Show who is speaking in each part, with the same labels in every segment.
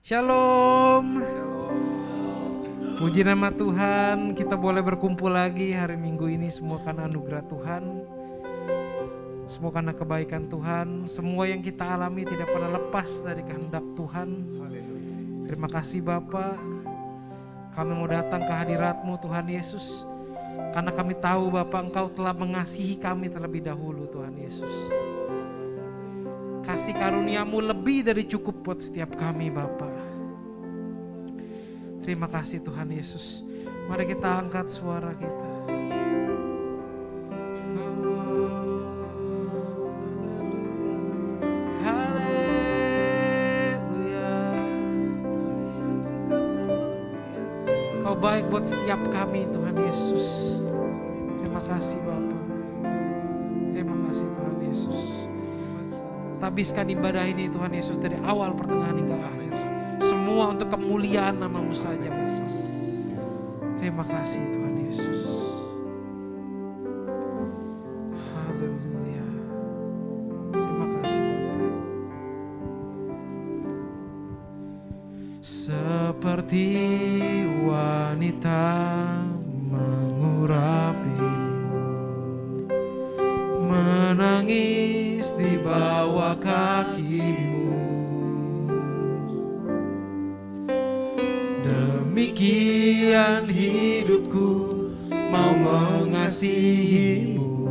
Speaker 1: Shalom. Puji nama Tuhan, kita boleh berkumpul lagi hari Minggu ini semua karena anugerah Tuhan. Semua karena kebaikan Tuhan. Semua yang kita alami tidak pernah lepas dari kehendak Tuhan. Terima kasih Bapa. Kami mau datang ke hadirat-Mu Tuhan Yesus. Karena kami tahu Bapa Engkau telah mengasihi kami terlebih dahulu Tuhan Yesus. Kasih karunia-Mu lebih dari cukup buat setiap kami Bapa. Terima kasih Tuhan Yesus. Mari kita angkat suara kita. Haleluya. Kau baik buat setiap kami Tuhan Yesus. Terima kasih Bapa. Terima kasih Tuhan Yesus. Habiskan ibadah ini Tuhan Yesus dari awal pertengahan hingga akhir. Semua untuk kemuliaan nama-Mu saja Yesus. Terima kasih Tuhan Yesus. Haleluya. Terima kasih Bapak. Seperti wanita mengurapimu, menangis di bawah kaki-Mu. Demikian hidupku mau mengasihi-Mu.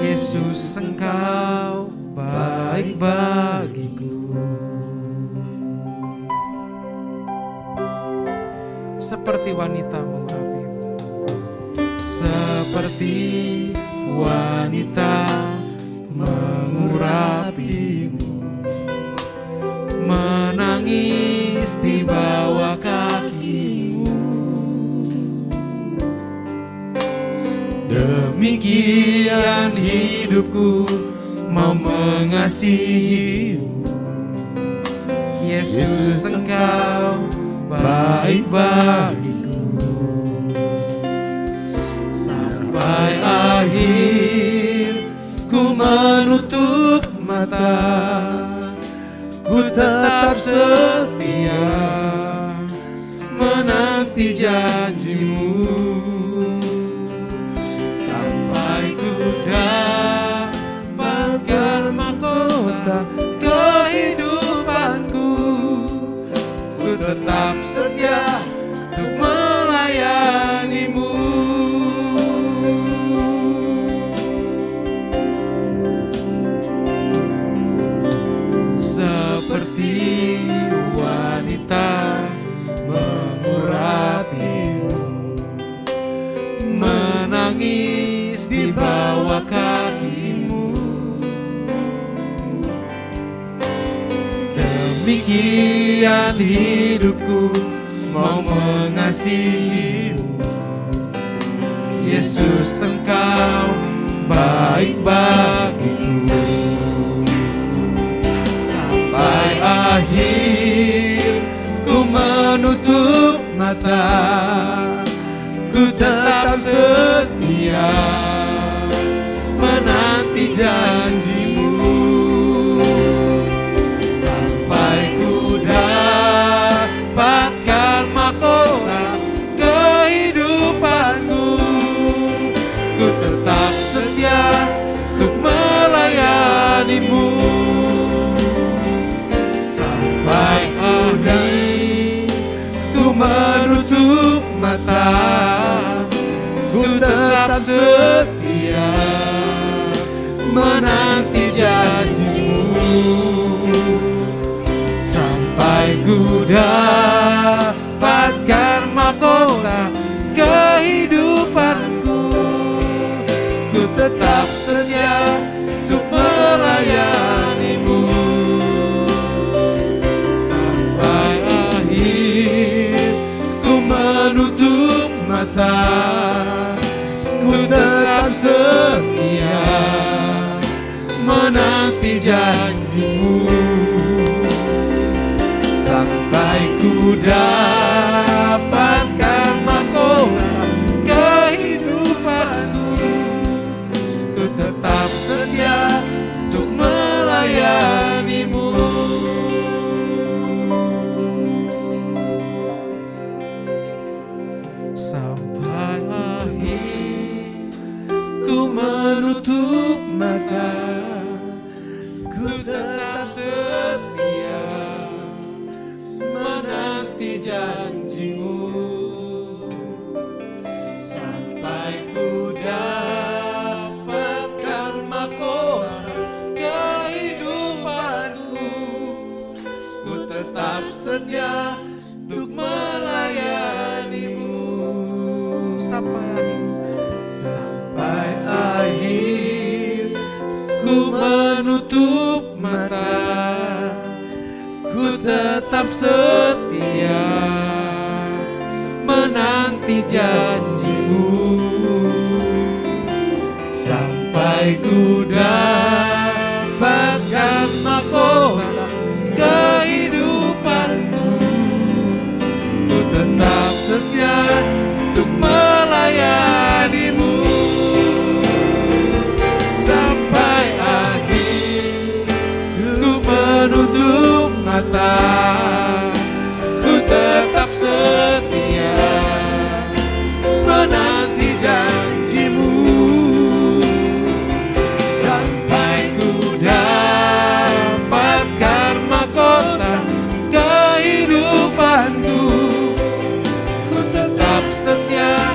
Speaker 1: Yesus Engkau baik bagiku. Seperti wanita mengurapimu. Seperti wanita mengurapimu, menangis di bawah kaki-Mu. Demikian hidupku mau mengasihi-Mu. Yesus Engkau baik bagiku. Sampai akhir ku menutup mata, ku tetap setia menanti janji-Mu. Sampai ku dapatkan mahkota kehidupanku, ku tetap setia untuk melayani-Mu. Seperti wanita mengurapimu, menangis di bawah kaki-Mu. Demikian hidupku mau mengasihi-Mu. Yesus Engkau baik bagiku. Sampai akhir ku menutup mata, ku tetap setia menanti janji-Mu. Sampai ku dapatkan mahkota kehidupanku, ku tetap setia untuk melayani-Mu. Sampai akhir ku menutup mata, ku tetap setia menanti janji-Mu. Sampai ku dapatkan mahkota kehidupanku, ku tetap setia untuk melayani-Mu. Sampai akhir ku menutup mata, ku tetap setia menanti janji-Mu. Sampai ku dapatkan mahkota kehidupanku, ku tetap setia untuk melayani-Mu.
Speaker 2: menutup mata, ku tetap setia menanti janjimu, sampai ku dapatkan mahkota kehidupanku. Ku tetap setia untuk melayanimu sampai akhir. Ku menutup mata, ku tetap setia menanti janjimu, sampai ku dapatkan mahkota kehidupanmu. Ku tetap setia untuk melayanimu sampai akhir. Ku menutup mata, ku tetap setia menanti janjimu, sampai ku dapatkan mahkota kehidupanku. Ku tetap setia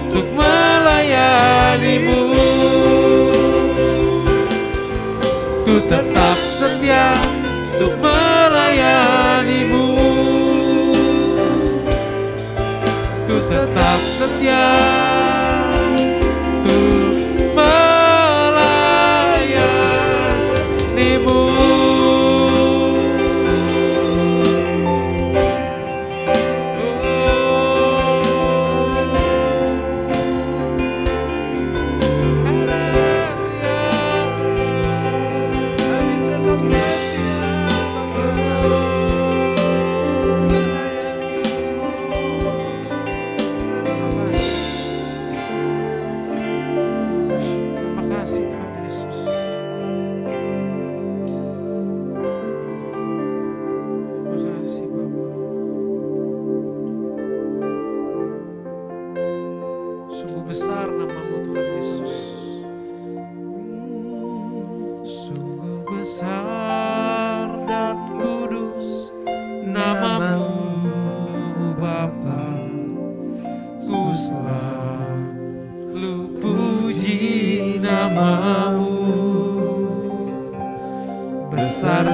Speaker 2: untuk melayanimu, ku tetap setia untuk melayanimu, ku tetap setia untuk melayanimu.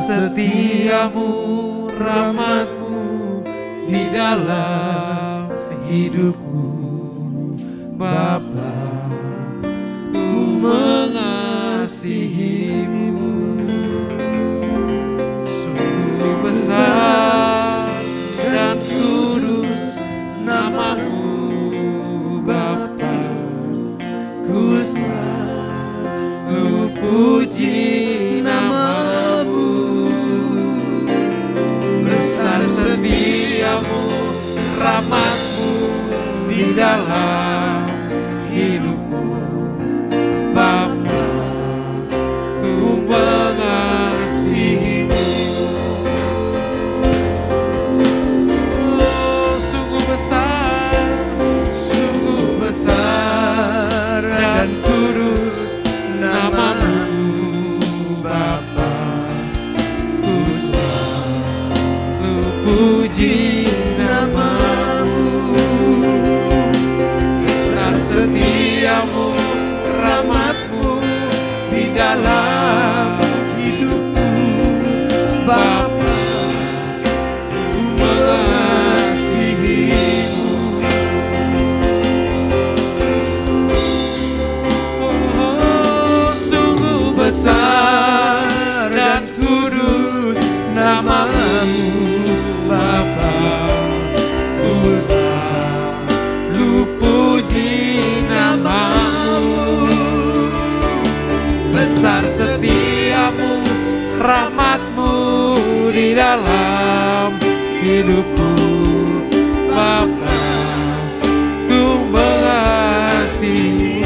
Speaker 2: Setiamu, rahmat-Mu di dalam hidupku, Bapa, ku mengasihi-Mu. Sungguh besar dan kudus nama-Mu, Bapa, ku selalu puji nama-Mu. Setiamu, rahmat-Mu di dalam hidupku, Bapa, ku mengasihi-Mu. Oh, sungguh besar dan kudus nama-Mu, Bapa, ku puji nama-Mu. Besar setiamu, rahmat-Mu di dalam hidupku, Bapa, ku mengasihi-Mu. Oh, sungguh besar dan kudus nama-Mu, Bapa, ku selalu puji nama-Mu. Besar setiamu, rahmat-Mu di dalam hidupku, Bapa, ku mengasihi.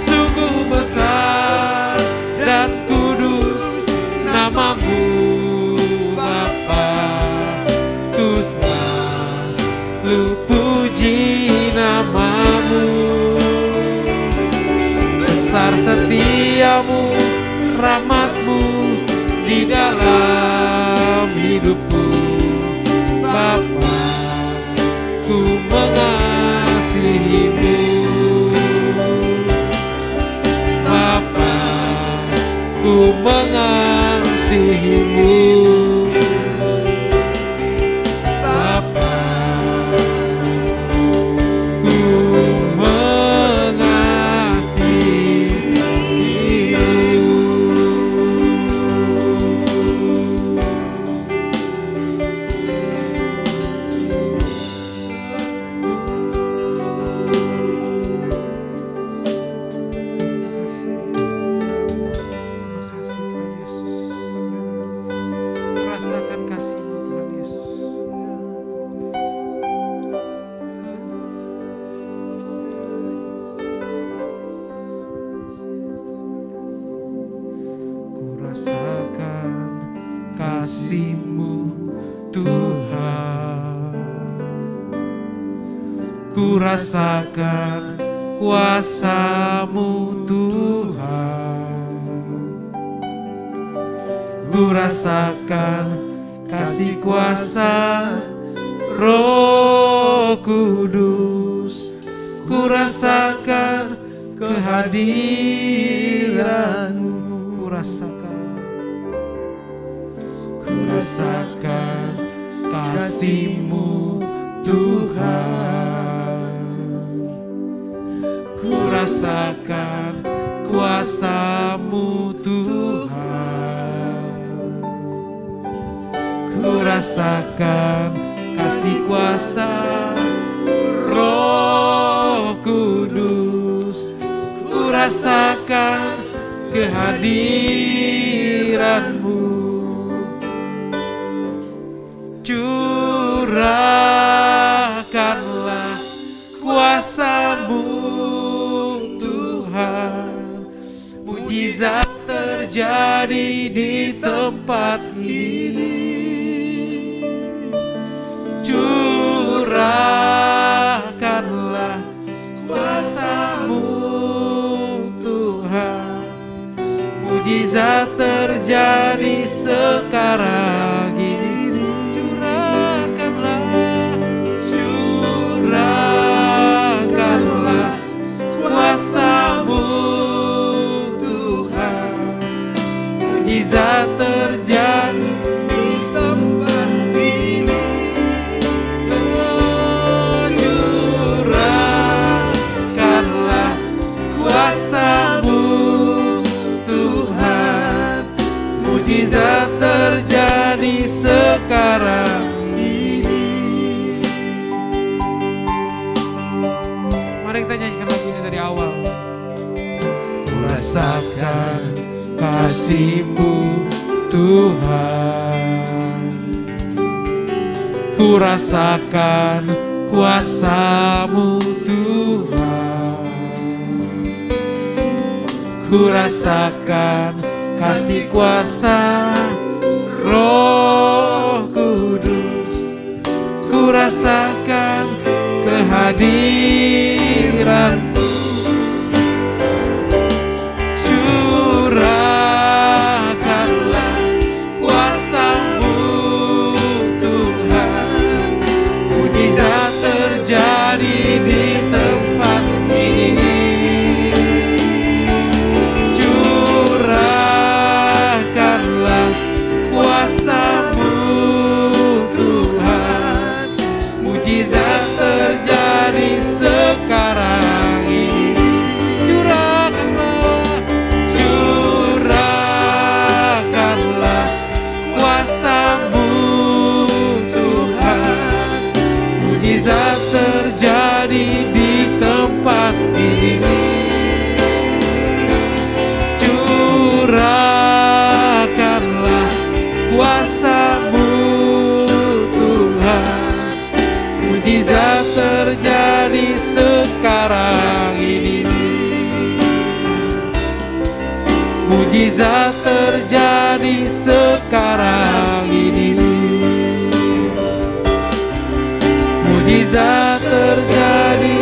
Speaker 2: Sungguh besar dan kudus nama-Mu, Bapa, ku selalu puji nama-Mu.
Speaker 1: setiamu, rahmat-Mu di dalam hidupku. Bapa, ku mengasihi-Mu. Bapa, ku mengasihi-Mu. Bapa, ku mengasihi-Mu. Makasih Tuhan Yesus. Rasakan kasih-Mu Tuhan Yesus. Ku rasakan kasih-Mu Tuhan. Ku rasakan kuasa-Mu Tuhan. Ku rasakan kasih kuasa Roh Kudus. Ku rasakan kehadiran-Mu. Ku rasakan kasih-Mu Tuhan. Ku rasakan kuasa-Mu Tuhan. Ku rasakan kasih kuasa Roh Kudus. Ku rasakan kehadiran-Mu. Curahkanlah kuasa-Mu Tuhan. Mujizat terjadi di tempat ini. Curahkanlah kuasa-Mu Tuhan. Mujizat terjadi sekarang ini. Curahkanlah kuasa-Mu Tuhan. Mujizat terjadi di tempat ini. Curahkanlah kuasa-Mu Tuhan. Mujizat terjadi sekarang ini. Mari kita nyanyikan lagu ini dari awal. Ku rasakan kasih-Mu Tuhan. Ku rasakan kuasa-Mu Tuhan. Ku rasakan kasih kuasa Roh Kudus. Ku rasakan kehadiran-Mu. Curahkanlah kuasa-Mu Tuhan. Mujizat terjadi di tempat ini. Curahkanlah kuasa-Mu Tuhan. Mujizat terjadi sekarang ini. Curahkanlah kuasa-Mu Tuhan. Mujizat terjadi di tempat ini. Curahkanlah kuasa-Mu Tuhan. Mujizat terjadi sekarang ini. Mujizat terjadi sekarang ini. Mujizat terjadi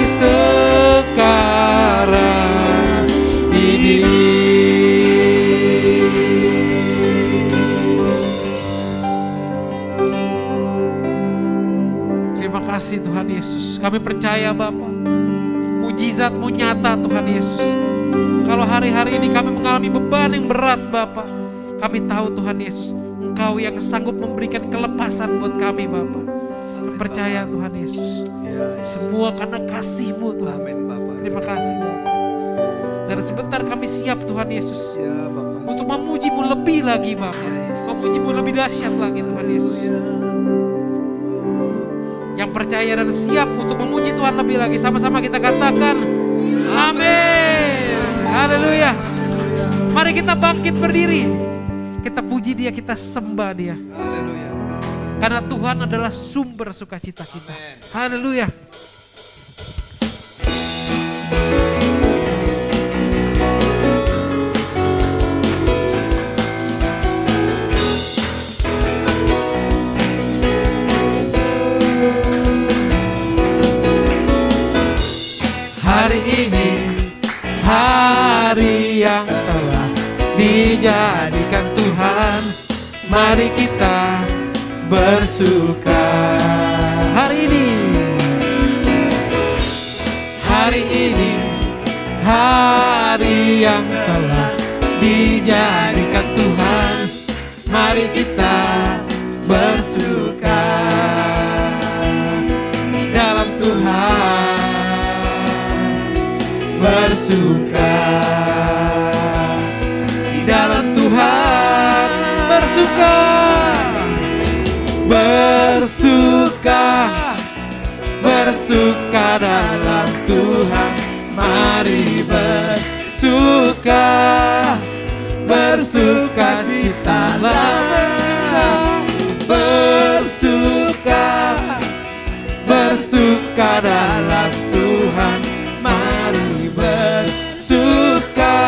Speaker 1: sekarang
Speaker 2: diri.
Speaker 1: Terima kasih Tuhan Yesus. Kami percaya Bapa, mujizat-Mu nyata Tuhan Yesus. Kalau hari-hari ini kami mengalami beban yang berat Bapa, kami tahu Tuhan Yesus, Engkau yang sanggup memberikan kelepasan buat kami Bapa. Kami percaya Tuhan Yesus, semua karena kasih-Mu Tuhan. Terima kasih Bapa. Dan sebentar kami siap Tuhan Yesus untuk memuji-Mu lebih lagi Bapa, memuji-Mu lebih dahsyat lagi Tuhan Yesus. Yang percaya dan siap untuk memuji Tuhan lebih lagi, sama-sama kita katakan amin. Haleluya. Mari kita bangkit berdiri, kita puji Dia, kita sembah Dia.
Speaker 3: Haleluya.
Speaker 1: Karena Tuhan adalah sumber sukacita kita. Haleluya.
Speaker 2: Hari ini hari yang telah dijadikan Tuhan, mari kita bersuka.
Speaker 1: Hari ini
Speaker 2: hari yang telah dijadikan Tuhan, mari kita bersuka dalam Tuhan. Bersuka di dalam Tuhan, bersuka, bersuka, bersuka dalam Tuhan. Mari bersuka, bersuka citalah, bersuka, bersuka dalam Tuhan. Mari bersuka,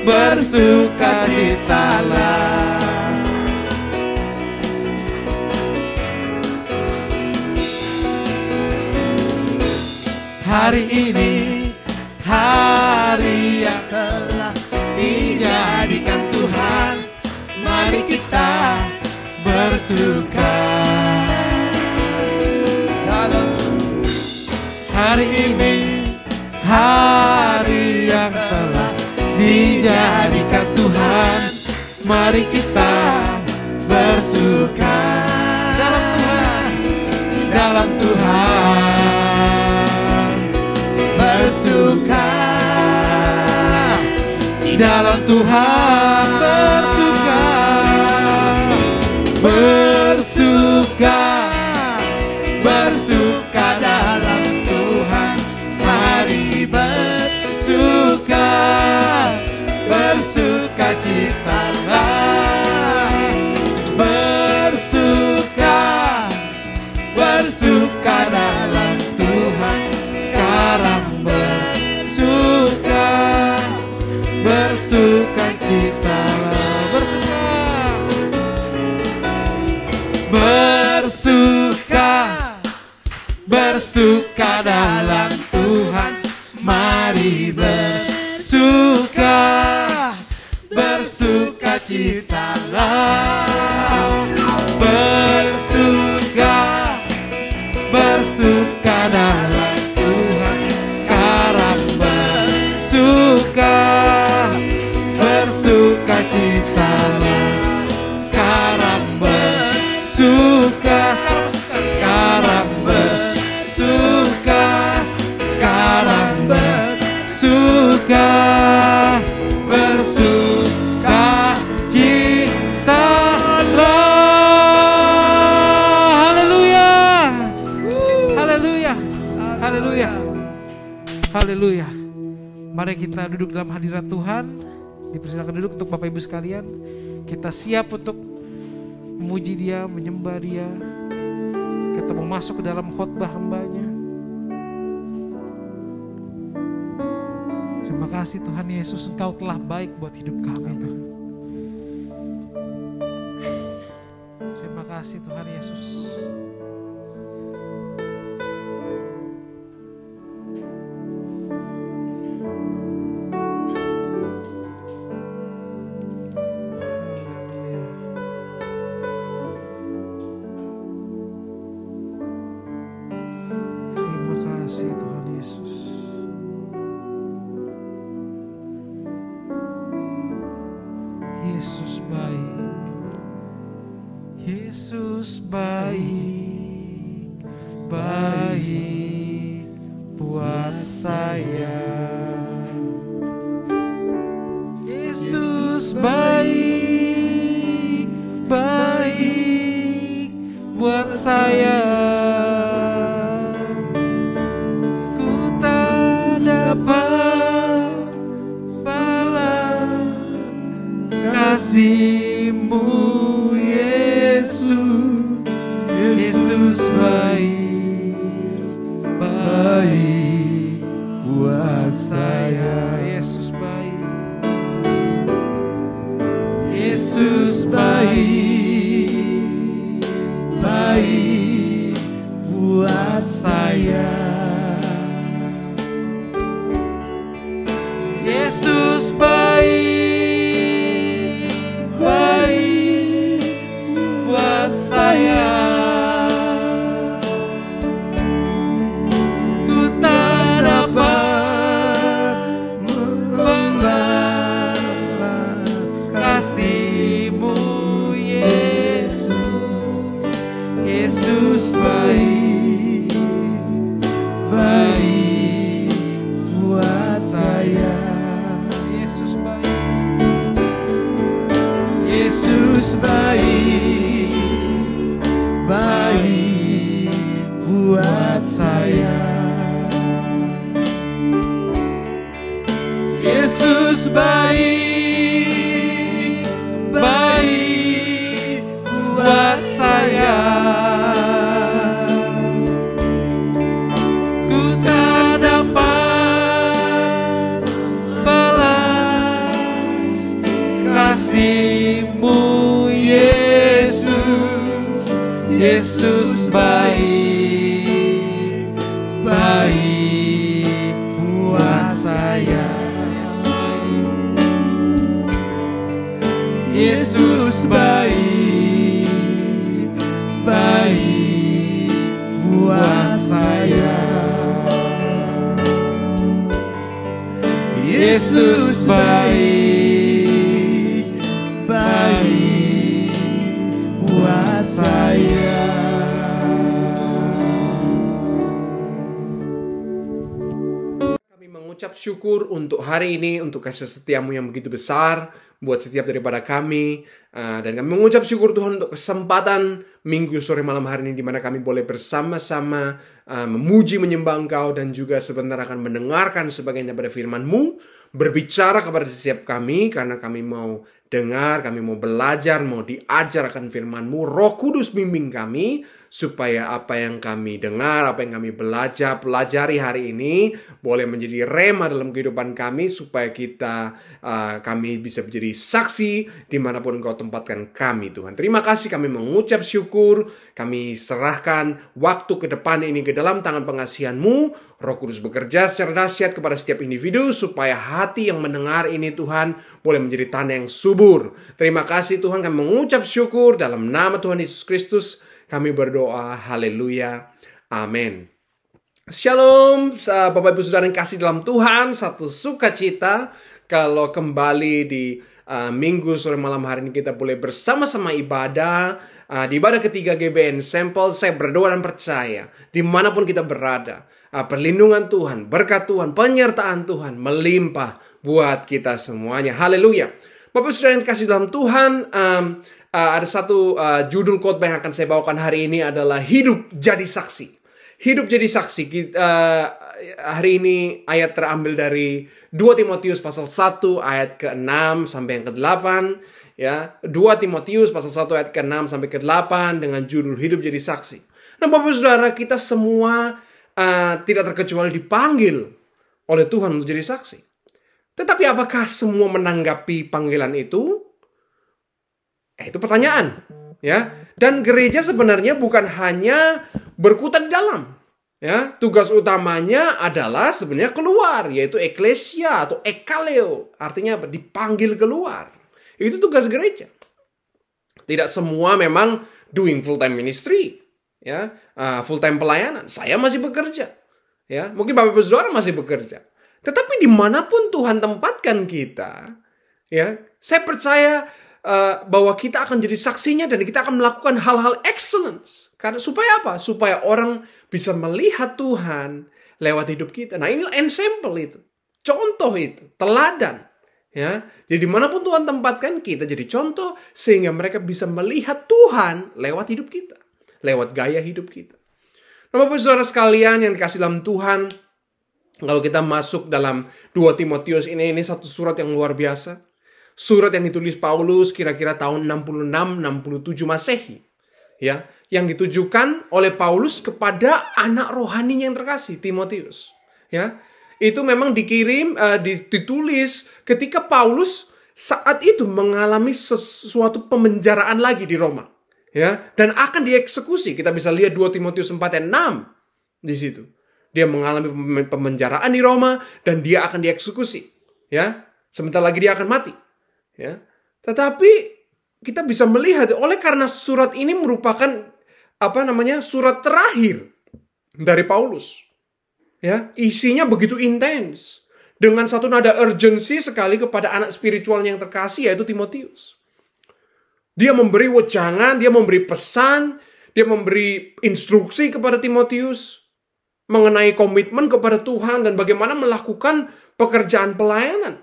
Speaker 2: bersuka citalah. Hari ini hari yang telah dijadikan Tuhan, mari kita bersuka dalam hari ini. Hari yang telah dijadikan Tuhan, mari kita bersuka dalam Tuhan, dalam Tuhan. Bersuka dalam Tuhan, bersuka, bersuka, bersuka dalam Tuhan. Mari bersuka, bersuka citalah, bersuka, bersuka dalam Tuhan. Sekarang bersuka, bersuka citalah, bersuka, bersuka, bersuka dalam Tuhan. Mari bersuka, bersuka citalah, bersuka, bersuka dalam Tuhan. Sekarang bersuka, bersuka citalah. Sekarang bersuka, sekarang bersuka, sekarang bersuka, bersuka citalah.
Speaker 1: haleluya. Haleluya. Haleluya. Haleluya. Mari kita duduk dalam hadirat Tuhan. Dipersilakan duduk untuk Bapak Ibu sekalian. Kita siap untuk memuji Dia, menyembah Dia. Kita mau masuk ke dalam khotbah hamba-Nya. Terima kasih Tuhan Yesus, Engkau telah baik buat hidup kami Tuhan. Terima kasih Tuhan Yesus. Yesus baik, Yesus baik, baik buat saya. Yesus baik, baik buat saya. Ku tak dapat balas kasih-Mu, Yesus. Yesus baik, baik buat saya. Yesus baik, Yesus baik, baik buat saya. Yesus baik, baik buat saya. Ku tak dapat membalas kasih-Mu, Yesus. Yesus baik, baik buat saya. Yesus baik, Yesus baik, baik buat saya. Yesus baik, baik buat saya. Ku tak dapat balas kasih-Mu, Yesus. Yesus baik, baik buat saya. Yesus baik, baik buat saya. Yesus baik, baik buat saya.
Speaker 2: Kami mengucap syukur untuk hari ini, untuk kasih setia-Mu yang begitu besar buat setiap daripada kami. Dan kami mengucap syukur Tuhan untuk kesempatan minggu sore malam hari ini, di mana kami boleh bersama-sama memuji, menyembah Engkau, dan juga sebentar akan mendengarkan sebagian daripada firman-Mu, berbicara kepada setiap kami, karena kami mau dengar, kami mau belajar, mau diajar akan firman-Mu. Roh Kudus bimbing kami, supaya apa yang kami dengar, apa yang kami pelajari hari ini boleh menjadi rema dalam kehidupan kami, supaya kami bisa menjadi saksi dimanapun Engkau tempatkan kami, Tuhan. Terima kasih, kami mengucap syukur, kami serahkan waktu ke depan ini ke dalam tangan pengasihan-Mu. Roh Kudus bekerja secara dahsyat kepada setiap individu, supaya hati yang mendengar ini, Tuhan, boleh menjadi tanah yang subur. Terima kasih Tuhan, kami mengucap syukur dalam nama Tuhan Yesus Kristus. Kami berdoa, haleluya, amin. Shalom, Bapak Ibu Saudara yang kasih dalam Tuhan. Satu sukacita kalau kembali di minggu sore malam hari ini kita boleh bersama-sama ibadah. Di ibadah ketiga GBN Sampel, saya berdoa dan percaya dimanapun kita berada, perlindungan Tuhan, berkat Tuhan, penyertaan Tuhan melimpah buat kita semuanya. Haleluya. Bapak Saudara yang kasih dalam Tuhan, ada satu judul khotbah yang akan saya bawakan hari ini adalah Hidup Jadi Saksi. Hidup jadi saksi. Hari ini ayat terambil dari 2 Timotius pasal 1 ayat ke-6 sampai yang ke-8. Ya, 2 Timotius pasal 1 ayat ke-6 sampai ke-8 dengan judul Hidup Jadi Saksi. Nah, Bapak Saudara, kita semua tidak terkecuali dipanggil oleh Tuhan untuk jadi saksi. Tetapi apakah semua menanggapi panggilan itu? Itu pertanyaan, ya. Dan gereja sebenarnya bukan hanya berkutat di dalam, ya. Tugas utamanya adalah sebenarnya keluar, yaitu eklesia atau ekaleo, artinya apa? Dipanggil keluar. Itu tugas gereja. Tidak semua memang doing full time ministry, ya, full time pelayanan. Saya masih bekerja, ya. Mungkin Bapak Ibu Saudara masih bekerja. Tetapi dimanapun Tuhan tempatkan kita, ya, saya percaya bahwa kita akan jadi saksinya dan kita akan melakukan hal-hal excellence. Karena supaya apa? Supaya orang bisa melihat Tuhan lewat hidup kita. Nah, ini example itu. Contoh itu, teladan. Ya, jadi dimanapun Tuhan tempatkan kita jadi contoh sehingga mereka bisa melihat Tuhan lewat hidup kita, lewat gaya hidup kita. Nah, Bapak Saudara sekalian yang dikasih dalam Tuhan, kalau kita masuk dalam 2 Timotius ini satu surat yang luar biasa. Surat yang ditulis Paulus kira-kira tahun 66-67 Masehi. Ya, yang ditujukan oleh Paulus kepada anak rohaninya yang terkasih, Timotius. Ya, itu memang ditulis ketika Paulus saat itu mengalami sesuatu pemenjaraan lagi di Roma. Ya, dan akan dieksekusi. Kita bisa lihat 2 Timotius 4 ayat 6 di situ. Dia mengalami pemenjaraan di Roma dan dia akan dieksekusi. Ya, sebentar lagi dia akan mati. Ya, tetapi kita bisa melihat oleh karena surat ini merupakan surat terakhir dari Paulus. Ya, isinya begitu intens dengan satu nada urgency sekali kepada anak spiritualnya yang terkasih yaitu Timotius. Dia memberi wejangan, dia memberi pesan, dia memberi instruksi kepada Timotius mengenai komitmen kepada Tuhan dan bagaimana melakukan pekerjaan pelayanan.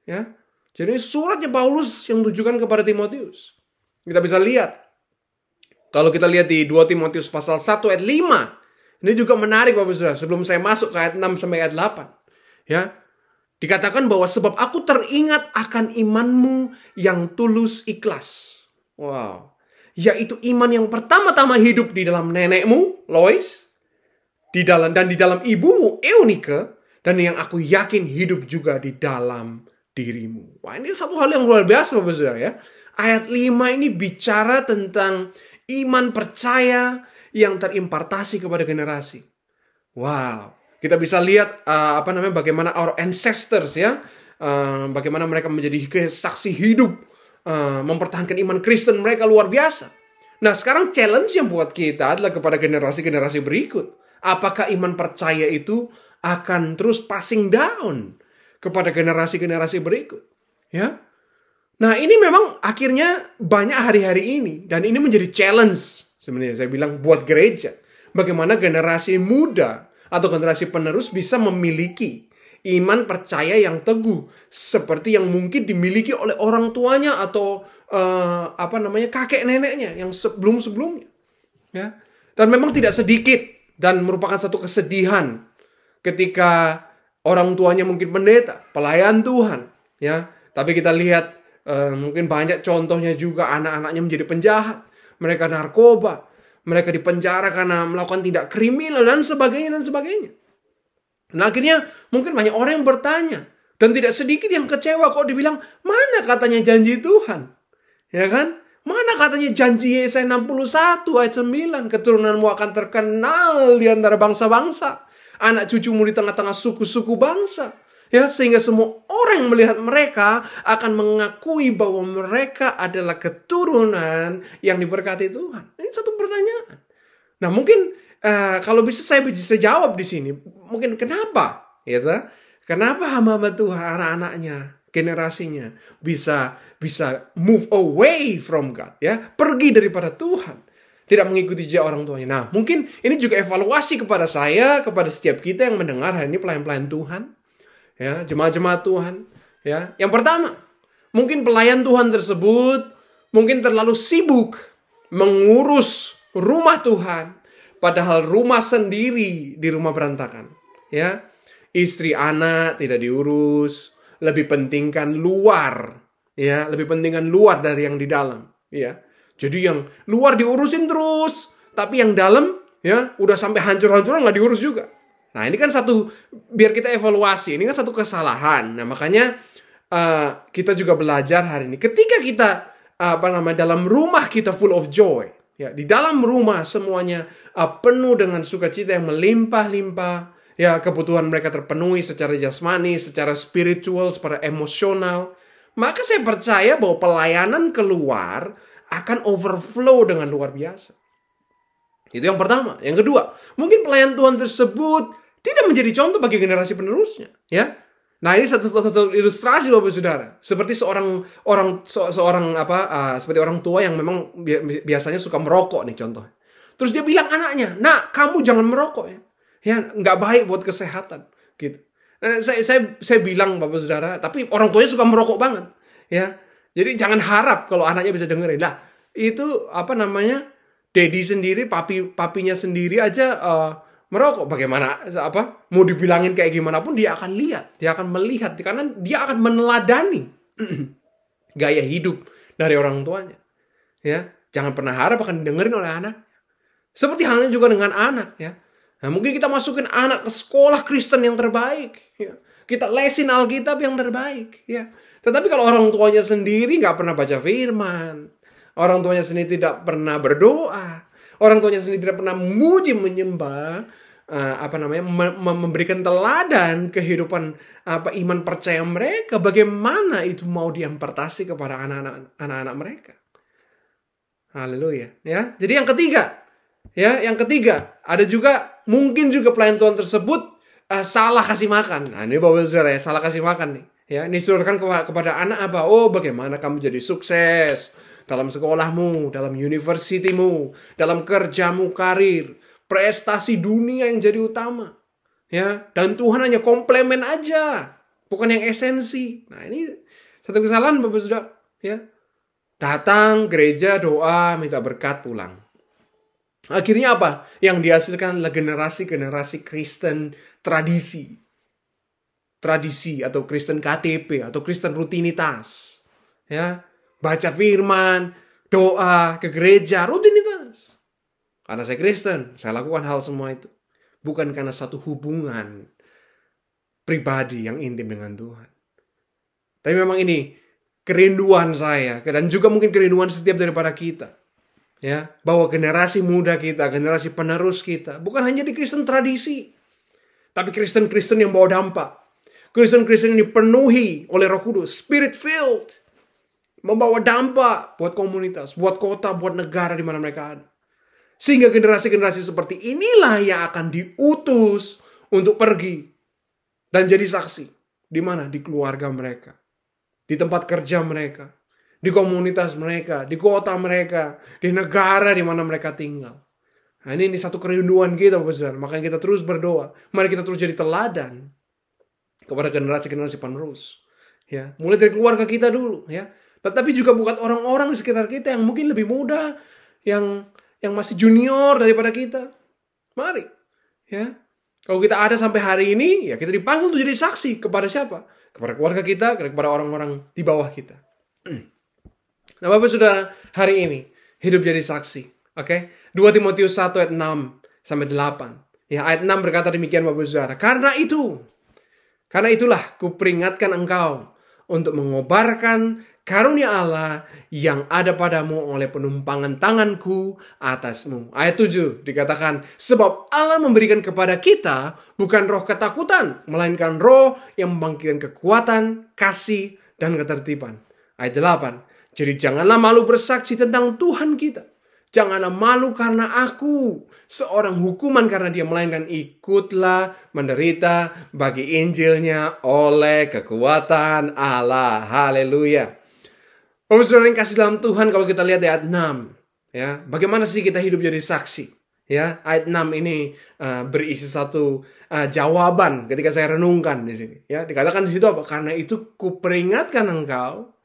Speaker 2: Ya. Jadi suratnya Paulus yang ditujukan kepada Timotius. Kita bisa lihat. Kalau kita lihat di 2 Timotius pasal 1 ayat 5. Ini juga menarik Bapak Saudara. Sebelum saya masuk ke ayat 6 sampai ayat 8. Ya. Dikatakan bahwa sebab aku teringat akan imanmu yang tulus ikhlas. Wow. Yaitu iman yang pertama-tama hidup di dalam nenekmu, Lois. di dalam ibumu, Eunike. Dan yang aku yakin hidup juga di dalam dirimu. Wah, ini satu hal yang luar biasa Bapak Saudara ya. Ayat 5 ini bicara tentang iman percaya yang terimpartasi kepada generasi. Wow, kita bisa lihat bagaimana our ancestors ya, bagaimana mereka menjadi saksi hidup, mempertahankan iman Kristen mereka luar biasa. Nah, sekarang challenge yang buat kita adalah kepada generasi-generasi berikut. Apakah iman percaya itu akan terus passing down kepada generasi-generasi berikut? Ya. Nah, ini memang akhirnya banyak hari-hari ini. Dan ini menjadi challenge sebenarnya saya bilang buat gereja. Bagaimana generasi muda atau generasi penerus bisa memiliki iman percaya yang teguh. Seperti yang mungkin dimiliki oleh orang tuanya atau kakek neneknya yang sebelum-sebelumnya. Ya. Dan memang tidak sedikit dan merupakan satu kesedihan ketika orang tuanya mungkin pendeta, pelayan Tuhan. Ya. Tapi kita lihat mungkin banyak contohnya juga anak-anaknya menjadi penjahat. Mereka narkoba. Mereka dipenjara karena melakukan tindak kriminal dan sebagainya dan sebagainya. Nah, akhirnya mungkin banyak orang yang bertanya. Dan tidak sedikit yang kecewa kok dibilang, mana katanya janji Tuhan? Ya kan? Mana katanya janji Yesaya 61 ayat 9. Keturunanmu akan terkenal di antara bangsa-bangsa. Anak cucumu di tengah-tengah suku-suku bangsa. Ya, sehingga semua orang yang melihat mereka akan mengakui bahwa mereka adalah keturunan yang diberkati Tuhan. Ini satu pertanyaan. Nah, mungkin kalau bisa saya bisa jawab di sini. Mungkin kenapa? Gitu? Kenapa hamba-hamba Tuhan, anak-anaknya, generasinya bisa move away from God, ya, pergi daripada Tuhan, tidak mengikuti jejak orang tuanya. Nah, mungkin ini juga evaluasi kepada saya, kepada setiap kita yang mendengar hari ini pelayan-pelayan Tuhan. Ya, jemaat-jemaat Tuhan, ya. Yang pertama, mungkin pelayan Tuhan tersebut mungkin terlalu sibuk mengurus rumah Tuhan, padahal rumah sendiri di rumah berantakan, ya. Istri anak tidak diurus, lebih pentingkan luar, ya, lebih pentingkan luar dari yang di dalam, ya. Jadi yang luar diurusin terus, tapi yang dalam, ya, udah sampai hancur-hancuran nggak diurus juga. Nah, ini kan satu, biar kita evaluasi, ini kan satu kesalahan. Nah, makanya kita juga belajar hari ini. Ketika kita, dalam rumah kita full of joy. Ya, di dalam rumah semuanya penuh dengan sukacita yang melimpah-limpah. Ya, kebutuhan mereka terpenuhi secara jasmani, secara spiritual, secara emosional. Maka saya percaya bahwa pelayanan keluar akan overflow dengan luar biasa. Itu yang pertama. Yang kedua, mungkin pelayan Tuhan tersebut tidak menjadi contoh bagi generasi penerusnya, ya. Nah, ini satu ilustrasi Bapak Saudara. Seperti seperti orang tua yang memang biasanya suka merokok nih contoh. Terus dia bilang anaknya, "Nak, kamu jangan merokok ya. Ya, nggak baik buat kesehatan." Gitu. Nah, saya bilang Bapak Saudara, tapi orang tuanya suka merokok banget, ya. Jadi jangan harap kalau anaknya bisa dengerin. Lah, itu Daddy sendiri, papinya sendiri aja merokok. Bagaimana mau dibilangin kayak gimana pun dia akan lihat, dia akan melihat karena dia akan meneladani gaya hidup dari orang tuanya. Ya, jangan pernah harap akan didengerin oleh anak. Seperti halnya juga dengan anak, ya. Nah, mungkin kita masukin anak ke sekolah Kristen yang terbaik, ya. Kita lesin Alkitab yang terbaik, ya. Tetapi kalau orang tuanya sendiri nggak pernah baca firman, orang tuanya sendiri tidak pernah berdoa, orang tuanya sendiri tidak pernah memuji menyembah, memberikan teladan kehidupan iman percaya mereka, bagaimana itu mau diimpartasi kepada anak-anak mereka? Haleluya, ya. Jadi yang ketiga, ada juga mungkin juga pelayan Tuhan tersebut salah kasih makan. Nah, ini Bapak Saudara ya, salah kasih makan nih. Ya, ini disodorkan kepada anak apa? Oh, bagaimana kamu jadi sukses dalam sekolahmu, dalam universitimu, dalam kerjamu, karir, prestasi dunia yang jadi utama. Ya, dan Tuhan hanya komplemen aja, bukan yang esensi. Nah, ini satu kesalahan Bapak Saudara, ya. Datang gereja, doa, minta berkat, pulang. Akhirnya apa? Yang dihasilkan adalah generasi-generasi Kristen tradisi atau Kristen KTP atau Kristen rutinitas. Ya, baca firman, doa, ke gereja, rutinitas. Karena saya Kristen, saya lakukan hal semua itu. Bukan karena satu hubungan pribadi yang intim dengan Tuhan. Tapi memang ini kerinduan saya, dan juga mungkin kerinduan setiap daripada kita. Ya, bahwa generasi muda kita, generasi penerus kita, bukan hanya di Kristen tradisi, tapi Kristen-Kristen yang bawa dampak. Kristen-Kristen yang dipenuhi oleh Roh Kudus, Spirit-filled, membawa dampak buat komunitas, buat kota, buat negara di mana mereka ada. Sehingga generasi-generasi seperti inilah yang akan diutus untuk pergi dan jadi saksi. Di mana? Di keluarga mereka, di tempat kerja mereka, di komunitas mereka, di kota mereka, di negara di mana mereka tinggal. Nah, ini satu kerinduan kita, Bapak Saudara. Makanya kita terus berdoa. Mari kita terus jadi teladan kepada generasi-generasi penerus. Ya, mulai dari keluarga kita dulu, ya. Tetapi juga buat orang-orang di sekitar kita yang mungkin lebih muda, yang masih junior daripada kita. Mari, ya. Kalau kita ada sampai hari ini, ya kita dipanggil untuk jadi saksi kepada siapa? Kepada keluarga kita, kepada orang-orang di bawah kita. Nah, Bapak Saudara, hari ini hidup jadi saksi. Oke? 2 Timotius 1 ayat 6 sampai 8. Ya, ayat 6 berkata demikian Bapak Saudara. Karena itulah kuperingatkan engkau untuk mengobarkan karunia Allah yang ada padamu oleh penumpangan tanganku atasmu. Ayat 7 dikatakan, sebab Allah memberikan kepada kita bukan roh ketakutan, melainkan roh yang membangkitkan kekuatan, kasih, dan ketertiban. Ayat 8, jadi janganlah malu bersaksi tentang Tuhan kita. Janganlah malu karena aku seorang hukuman karena dia, melainkan ikutlah menderita bagi Injilnya oleh kekuatan Allah. Haleluya. Bapak Saudara yang kasih dalam Tuhan, kalau kita lihat ayat 6, ya, bagaimana sih kita hidup jadi saksi? Ya, ayat 6 ini berisi satu jawaban ketika saya renungkan di sini. Ya, dikatakan di situ apa? Karena itu kuperingatkan engkau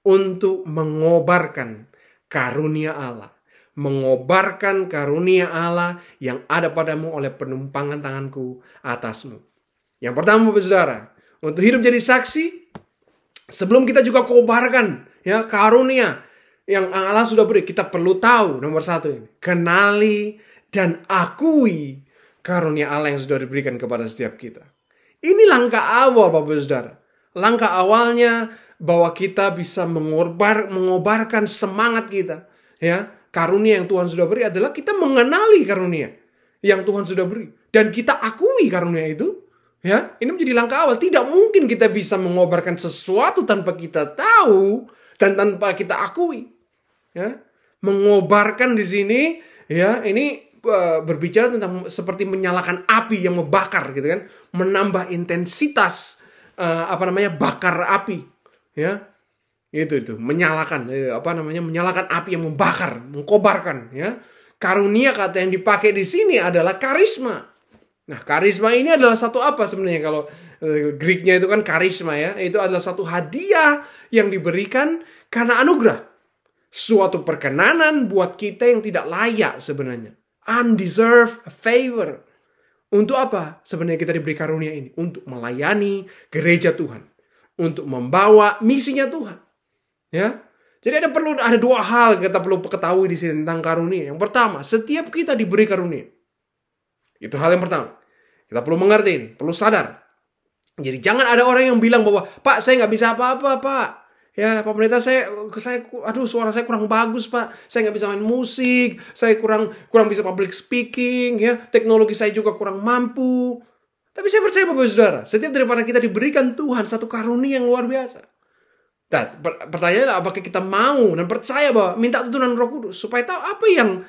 Speaker 2: untuk mengobarkan karunia Allah. Mengobarkan karunia Allah yang ada padamu oleh penumpangan tanganku atasmu. Yang pertama Bapak Saudara, untuk hidup jadi saksi, sebelum kita juga kobarkan ya karunia yang Allah sudah beri, kita perlu tahu nomor satu ini, kenali dan akui karunia Allah yang sudah diberikan kepada setiap kita. Ini langkah awal Bapak Saudara. Langkah awalnya bahwa kita bisa mengobarkan semangat kita, ya. Karunia yang Tuhan sudah beri adalah kita mengenali karunia yang Tuhan sudah beri dan kita akui karunia itu. Ya, ini menjadi langkah awal. Tidak mungkin kita bisa mengobarkan sesuatu tanpa kita tahu dan tanpa kita akui. Ya, mengobarkan di sini, ya, ini berbicara tentang seperti menyalakan api yang membakar, gitu kan, menambah intensitas bakar api, ya. Itu menyalakan menyalakan api yang membakar, mengkobarkan, ya. Karunia kata yang dipakai di sini adalah karisma. Nah, karisma ini adalah satu apa sebenarnya? Kalau Greeknya itu kan karisma, ya. Itu adalah satu hadiah yang diberikan karena anugerah. Suatu perkenanan buat kita yang tidak layak sebenarnya. Undeserved favor. Untuk apa sebenarnya kita diberi karunia ini? Untuk melayani gereja Tuhan. Untuk membawa misinya Tuhan. Ya, jadi ada dua hal kita perlu ketahui di sini tentang karunia. Yang pertama, setiap kita diberi karunia. Itu hal yang pertama. Kita perlu mengerti ini, perlu sadar. Jadi jangan ada orang yang bilang bahwa, Pak, saya nggak bisa apa-apa, Pak. Ya, Pak Pendeta, suara saya kurang bagus, Pak. Saya nggak bisa main musik. Saya kurang bisa public speaking. Ya, teknologi saya juga kurang mampu. Tapi saya percaya, Bapak Saudara, setiap daripada kita diberikan Tuhan satu karunia yang luar biasa. Nah, pertanyaannya apakah kita mau dan percaya bahwa minta tuntunan Roh Kudus supaya tahu apa yang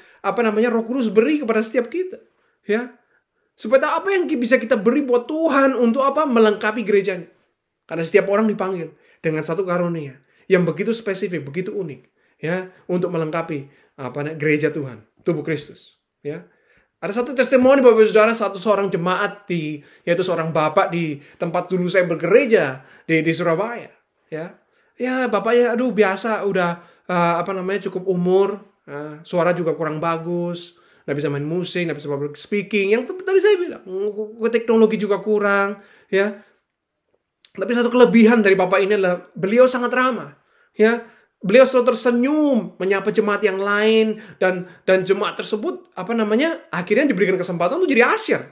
Speaker 2: Roh Kudus beri kepada setiap kita, ya. Supaya tahu apa yang bisa kita beri buat Tuhan untuk melengkapi gerejanya. Karena setiap orang dipanggil dengan satu karunia yang begitu spesifik, begitu unik, ya, untuk melengkapi gereja Tuhan, tubuh Kristus, ya. Ada satu testimoni Bapak Saudara, seorang jemaat yaitu seorang bapak di tempat dulu saya bergereja di Surabaya, ya. Ya, bapaknya biasa udah cukup umur, suara juga kurang bagus, nggak bisa main musik, nggak bisa public speaking. Yang tadi saya bilang, teknologi juga kurang, ya. Tapi satu kelebihan dari bapak ini adalah beliau sangat ramah, ya. Beliau selalu tersenyum menyapa jemaat yang lain dan jemaat tersebut akhirnya diberikan kesempatan untuk jadi asyir,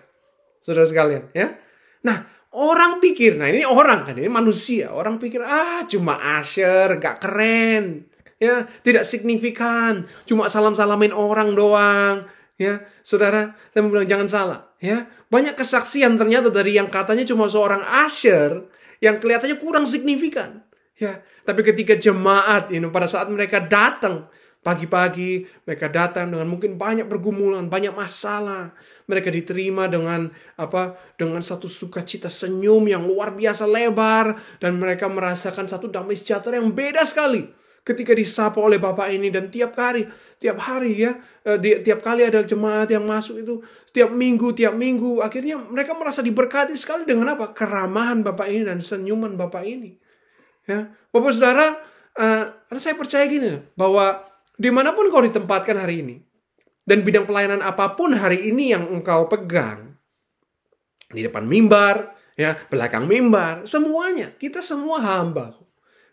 Speaker 2: saudara sekalian, ya. Nah, orang pikir, ini orang kan, ini manusia. Orang pikir, cuma asyir, gak keren, ya, tidak signifikan, cuma salam-salamin orang doang, ya. Saudara, saya mau bilang jangan salah, ya. Banyak kesaksian ternyata dari yang katanya cuma seorang asyir, yang kelihatannya kurang signifikan, ya. Tapi ketika jemaat, pada saat mereka datang pagi-pagi, mereka datang dengan mungkin banyak pergumulan, banyak masalah. Mereka diterima dengan satu sukacita senyum yang luar biasa lebar, dan mereka merasakan satu damai sejahtera yang beda sekali ketika disapa oleh Bapak ini. Dan tiap hari ya, tiap kali ada jemaat yang masuk itu, tiap minggu, akhirnya mereka merasa diberkati sekali dengan keramahan Bapak ini dan senyuman Bapak ini. Ya, Bapak Saudara, saya percaya gini, bahwa dimanapun kau ditempatkan hari ini, dan bidang pelayanan apapun hari ini yang engkau pegang, di depan mimbar, ya, belakang mimbar, semuanya, kita semua hamba,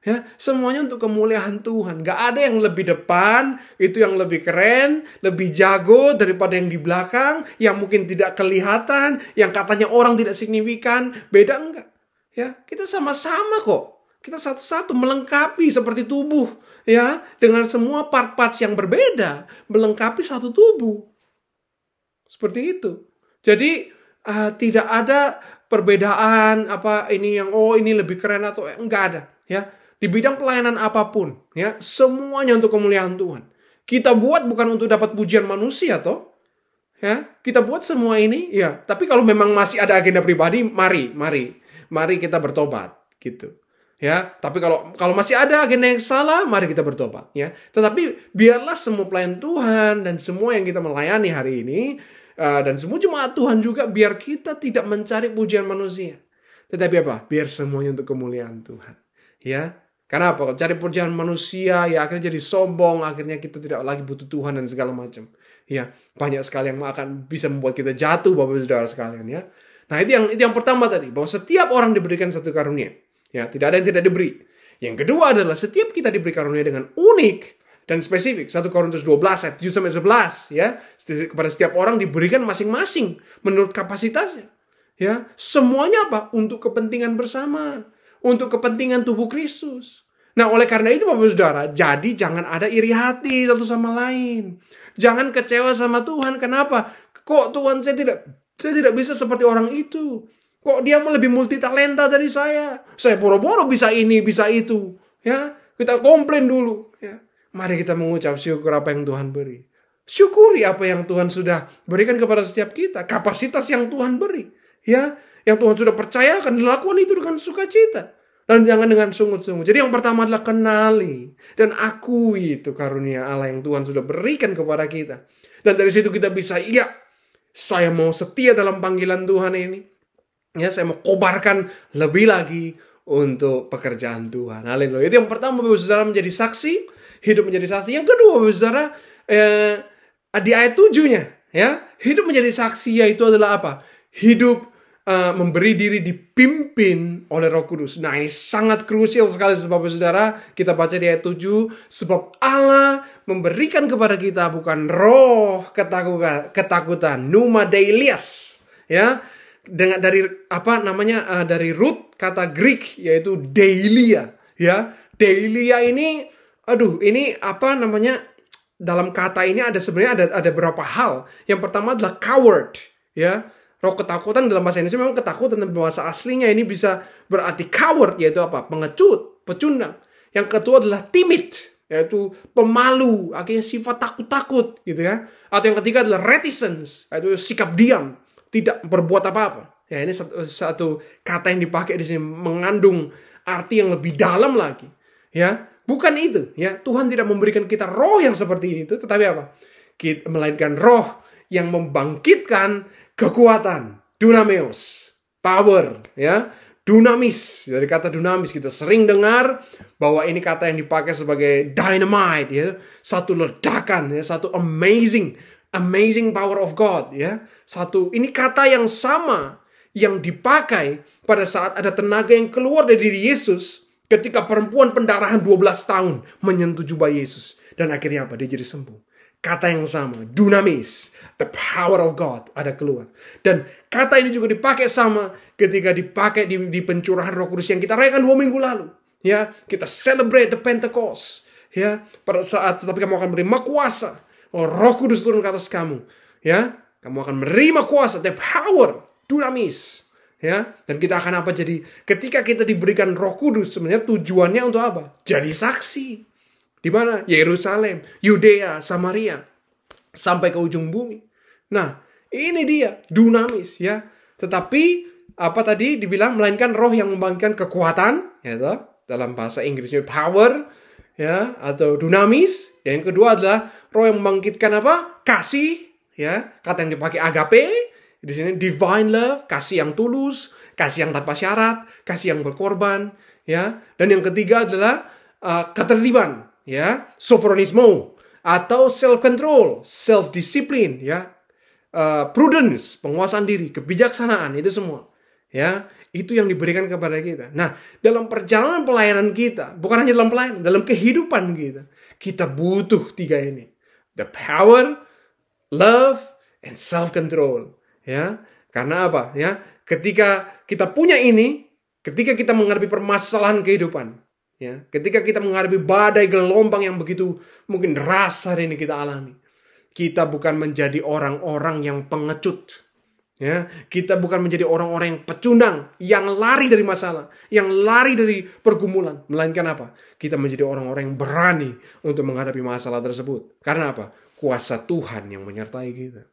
Speaker 2: ya, semuanya untuk kemuliaan Tuhan. Gak ada yang lebih depan, itu yang lebih keren, lebih jago daripada yang di belakang, yang mungkin tidak kelihatan, yang katanya orang tidak signifikan, beda enggak, ya, kita sama-sama kok. Kita satu-satu melengkapi seperti tubuh, ya, dengan semua part-parts yang berbeda, melengkapi satu tubuh. Seperti itu. Jadi tidak ada perbedaan ini lebih keren atau enggak ada, ya. Di bidang pelayanan apapun, ya, semuanya untuk kemuliaan Tuhan. Kita buat bukan untuk dapat pujian manusia toh. Ya, kita buat semua ini, ya. Tapi kalau memang masih ada agenda pribadi, mari kita bertobat, gitu. Ya, tapi kalau masih ada agenda yang salah, mari kita bertobat, ya. Tetapi biarlah semua pelayan Tuhan dan semua yang kita melayani hari ini, dan semua jemaat Tuhan juga, biar kita tidak mencari pujian manusia, tetapi biar semuanya untuk kemuliaan Tuhan, ya. Karena kalau cari pujian manusia, ya akhirnya jadi sombong, akhirnya kita tidak lagi butuh Tuhan dan segala macam, ya. Banyak sekali yang akan bisa membuat kita jatuh, Bapak Saudara sekalian, ya. Nah, itu yang pertama tadi, bahwa setiap orang diberikan satu karunia. Ya, tidak ada yang tidak diberi. Yang kedua adalah setiap kita diberi karunia dengan unik dan spesifik. 1 Korintus 12 ayat 7-11, ya. Kepada setiap orang diberikan masing-masing menurut kapasitasnya. Ya, semuanya untuk kepentingan bersama, untuk kepentingan tubuh Kristus. Nah, oleh karena itu Bapak Saudara, jadi jangan ada iri hati satu sama lain. Jangan kecewa sama Tuhan. Kenapa? Kok Tuhan saya tidak bisa seperti orang itu? Kok dia lebih multitalenta dari saya? Saya boro-boro bisa ini, bisa itu. Ya, kita komplain dulu. Ya, mari kita mengucap syukur apa yang Tuhan beri. Syukuri apa yang Tuhan sudah berikan kepada setiap kita. Kapasitas yang Tuhan beri. ya, yang Tuhan sudah percayakan, lakukan itu dengan sukacita. Dan jangan dengan sungut-sungut. Jadi yang pertama adalah kenali dan akui itu karunia Allah yang Tuhan sudah berikan kepada kita. Dan dari situ kita bisa, iya, saya mau setia dalam panggilan Tuhan ini. Ya, saya mau kobarkan lebih lagi untuk pekerjaan Tuhan. Haleluya. Itu yang pertama, Bapak Saudara, menjadi saksi, hidup menjadi saksi. Yang kedua, Bapak Saudara, di ayat 7-nya, ya, hidup menjadi saksi yaitu adalah apa? Hidup memberi diri dipimpin oleh Roh Kudus. Nah, ini sangat krusial sekali, Bapak Saudara. Kita baca di ayat 7, sebab Allah memberikan kepada kita bukan roh ketakutan, pneuma deilias, ya. Dari dari root kata Greek yaitu deilia, ya. Deilia ini dalam kata ini sebenarnya ada beberapa hal. Yang pertama adalah coward, ya. Roh ketakutan dalam bahasa Indonesia memang ketakutan, tapi bahasa aslinya ini bisa berarti coward, yaitu apa? Pengecut, pecundang. Yang kedua adalah timid, yaitu pemalu, akhirnya sifat takut-takut, gitu ya. Atau yang ketiga adalah reticence, yaitu sikap diam, tidak berbuat apa-apa. Ya, ini satu kata yang dipakai di sini mengandung arti yang lebih dalam lagi, ya. Bukan itu, ya. Tuhan tidak memberikan kita roh yang seperti itu, tetapi apa? Melainkan roh yang membangkitkan kekuatan, dunameos, power, ya, dunamis. Dari kata dunamis kita sering dengar bahwa ini kata yang dipakai sebagai dynamite, ya, satu ledakan, ya, satu amazing power of God, ya. Ini kata yang sama yang dipakai pada saat ada tenaga yang keluar dari diri Yesus ketika perempuan pendarahan 12 tahun menyentuh jubah Yesus, dan akhirnya apa? Dia jadi sembuh. Kata yang sama, dunamis, the power of God, ada keluar. Dan kata ini juga dipakai sama ketika dipakai di pencurahan Roh Kudus yang kita rayakan 2 minggu lalu. Ya, kita celebrate the Pentecost. Ya, pada saat tetapi kamu akan menerima kuasa. Roh Kudus turun ke atas kamu. Ya, kamu akan menerima kuasa, the power, dunamis. Ya, dan kita akan apa? Jadi ketika kita diberikan Roh Kudus, sebenarnya tujuannya untuk apa? Jadi saksi. Di mana? Yerusalem, Yudea, Samaria, sampai ke ujung bumi. Nah, ini dia dunamis, ya. Tetapi apa tadi dibilang, melainkan roh yang membangkitkan kekuatan, ya, dalam bahasa Inggrisnya power, ya, atau dunamis. Yang kedua adalah roh yang membangkitkan apa? Kasih, ya. Kata yang dipakai agape di sini, divine love, kasih yang tulus, kasih yang tanpa syarat, kasih yang berkorban, ya. Dan yang ketiga adalah ketertiban. Ya, sofronismo atau self control, self discipline, ya, prudence, penguasaan diri, kebijaksanaan, itu semua, ya, itu yang diberikan kepada kita. Nah, dalam perjalanan pelayanan kita, bukan hanya dalam pelayanan, dalam kehidupan kita butuh 3 ini, the power, love, and self control, ya. Karena apa? Ya, ketika kita punya ini, ketika kita menghadapi permasalahan kehidupan, ya, ketika kita menghadapi badai gelombang yang begitu mungkin deras hari ini kita alami, kita bukan menjadi orang-orang yang pengecut, ya, kita bukan menjadi orang-orang yang pecundang, yang lari dari masalah, yang lari dari pergumulan, melainkan apa? Kita menjadi orang-orang yang berani untuk menghadapi masalah tersebut. Karena apa? Kuasa Tuhan yang menyertai kita,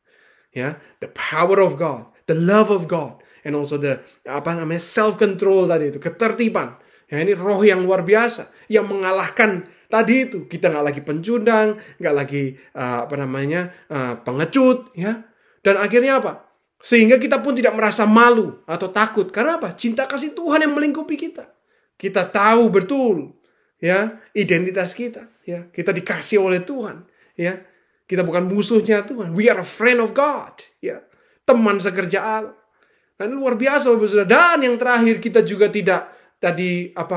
Speaker 2: ya, the power of God, the love of God, and also the self control tadi itu, ketertiban. Ya, ini roh yang luar biasa yang mengalahkan tadi itu. Kita nggak lagi pencundang, nggak lagi pengecut, ya. Dan akhirnya apa? Sehingga kita pun tidak merasa malu atau takut. Karena apa? Cinta kasih Tuhan yang melingkupi kita. Kita tahu betul, ya, identitas kita, ya. Kita dikasih oleh Tuhan, ya. Kita bukan musuhnya Tuhan. We are a friend of God, ya. Teman sekerja Allah. Nah, ini luar biasa, Bapak Saudara. Dan yang terakhir, kita juga tidak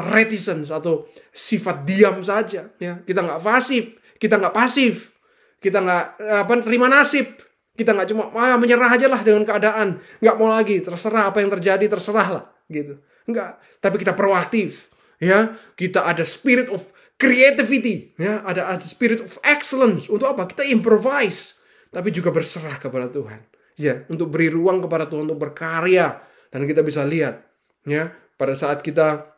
Speaker 2: reticence atau sifat diam saja, ya. Kita nggak pasif, kita nggak terima nasib, kita nggak cuma menyerah aja lah dengan keadaan, nggak mau lagi, terserah apa yang terjadi, terserahlah, gitu. Enggak, tapi kita proaktif, ya. Kita ada spirit of creativity, ya, ada spirit of excellence. Untuk apa? Kita improvise, tapi juga berserah kepada Tuhan, ya, untuk beri ruang kepada Tuhan untuk berkarya. Dan kita bisa lihat, ya, pada saat kita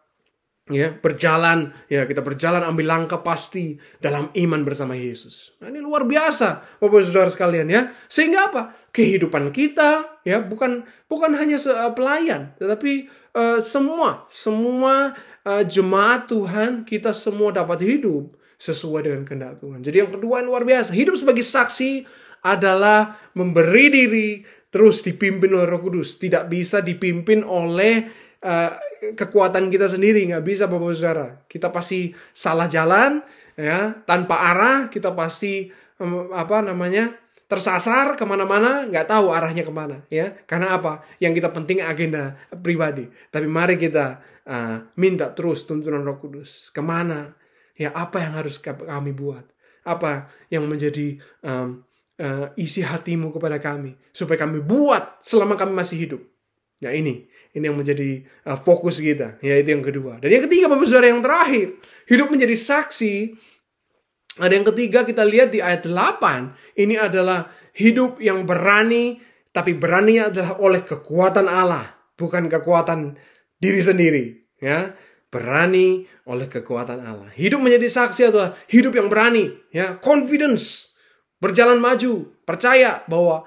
Speaker 2: Ya, berjalan, ya kita berjalan ambil langkah pasti dalam iman bersama Yesus. Nah, ini luar biasa, Bapak Saudara sekalian ya. Sehingga apa? Kehidupan kita ya bukan hanya pelayan, tetapi semua jemaat Tuhan, kita semua dapat hidup sesuai dengan kehendak Tuhan. Jadi yang kedua yang luar biasa, hidup sebagai saksi adalah memberi diri terus dipimpin oleh Roh Kudus. Tidak bisa dipimpin oleh kekuatan kita sendiri, nggak bisa Bapak Saudara. Kita pasti salah jalan, ya, tanpa arah. Kita pasti tersasar kemana-mana, nggak tahu arahnya kemana, ya. Karena apa? Yang kita penting agenda pribadi. Tapi mari kita minta terus tuntunan Roh Kudus. Kemana? Ya, apa yang harus kami buat? Apa yang menjadi isi hatimu kepada kami supaya kami buat selama kami masih hidup. Ya, ini yang menjadi fokus kita, yaitu yang kedua. Dan yang ketiga, Bapak Saudara, yang terakhir, hidup menjadi saksi. Ada yang ketiga, kita lihat di ayat 8, ini adalah hidup yang berani, tapi beraninya adalah oleh kekuatan Allah, bukan kekuatan diri sendiri, ya. Berani oleh kekuatan Allah. Hidup menjadi saksi adalah hidup yang berani, ya, confidence, berjalan maju, percaya bahwa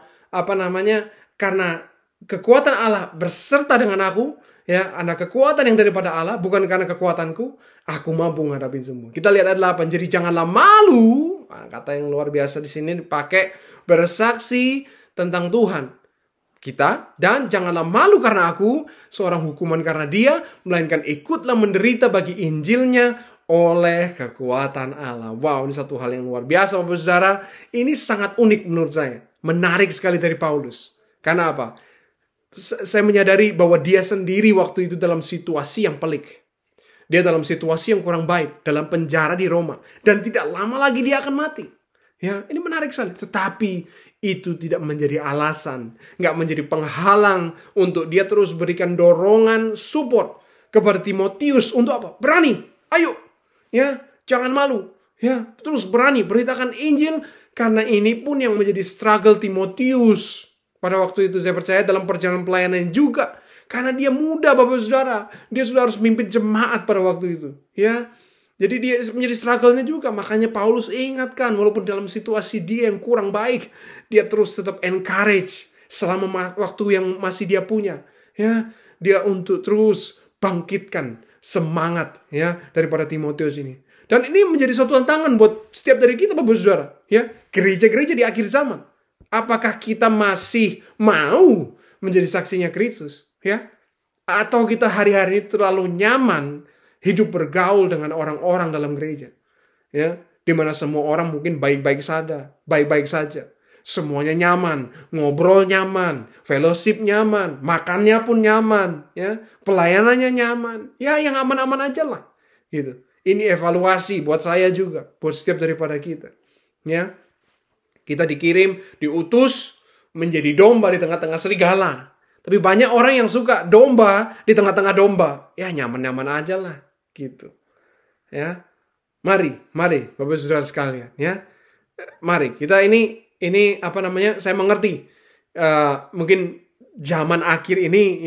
Speaker 2: karena kekuatan Allah berserta dengan aku, ya, ada kekuatan yang daripada Allah, bukan karena kekuatanku, aku mampu menghadapi semua. Kita lihat ayat 8, jadi janganlah malu, kata yang luar biasa di sini dipakai, bersaksi tentang Tuhan kita, dan janganlah malu karena aku, seorang hukuman karena dia, melainkan ikutlah menderita bagi Injilnya oleh kekuatan Allah. Wow, ini satu hal yang luar biasa Bapak Saudara. Ini sangat unik menurut saya. Menarik sekali dari Paulus. Karena apa? Saya menyadari bahwa dia sendiri waktu itu dalam situasi yang pelik. Dia dalam situasi yang kurang baik, dalam penjara di Roma, dan tidak lama lagi dia akan mati. Ya, ini menarik sekali. Tetapi itu tidak menjadi alasan, nggak menjadi penghalang untuk dia terus berikan dorongan, support kepada Timotius untuk apa? Berani, ayo, ya, jangan malu, ya, terus berani beritakan Injil, karena ini pun yang menjadi struggle Timotius. Pada waktu itu saya percaya dalam perjalanan pelayanan juga. Karena dia muda Bapak Saudara. Dia sudah harus memimpin jemaat pada waktu itu. Ya, jadi dia menjadi struggle-nya juga. Makanya Paulus ingatkan walaupun dalam situasi dia yang kurang baik. Dia terus tetap encourage selama waktu yang masih dia punya. Ya, dia untuk terus bangkitkan semangat ya daripada Timotius ini. Dan ini menjadi suatu tantangan buat setiap dari kita Bapak Saudara. Ya, gereja-gereja di akhir zaman. Apakah kita masih mau menjadi saksinya Kristus, ya? Atau kita hari-hari ini terlalu nyaman hidup bergaul dengan orang-orang dalam gereja, ya? Di mana semua orang mungkin baik-baik saja, semuanya nyaman, ngobrol nyaman, fellowship nyaman, makannya pun nyaman, ya, pelayanannya nyaman, ya, yang aman-aman aja lah, gitu. Ini evaluasi buat saya juga, buat setiap daripada kita, ya. Kita dikirim, diutus menjadi domba di tengah-tengah serigala. Tapi banyak orang yang suka domba di tengah-tengah domba. Ya, nyaman-nyaman aja lah, gitu. Ya, mari Bapak Saudara sekalian, ya. Mari kita ini saya mengerti. Mungkin zaman akhir ini,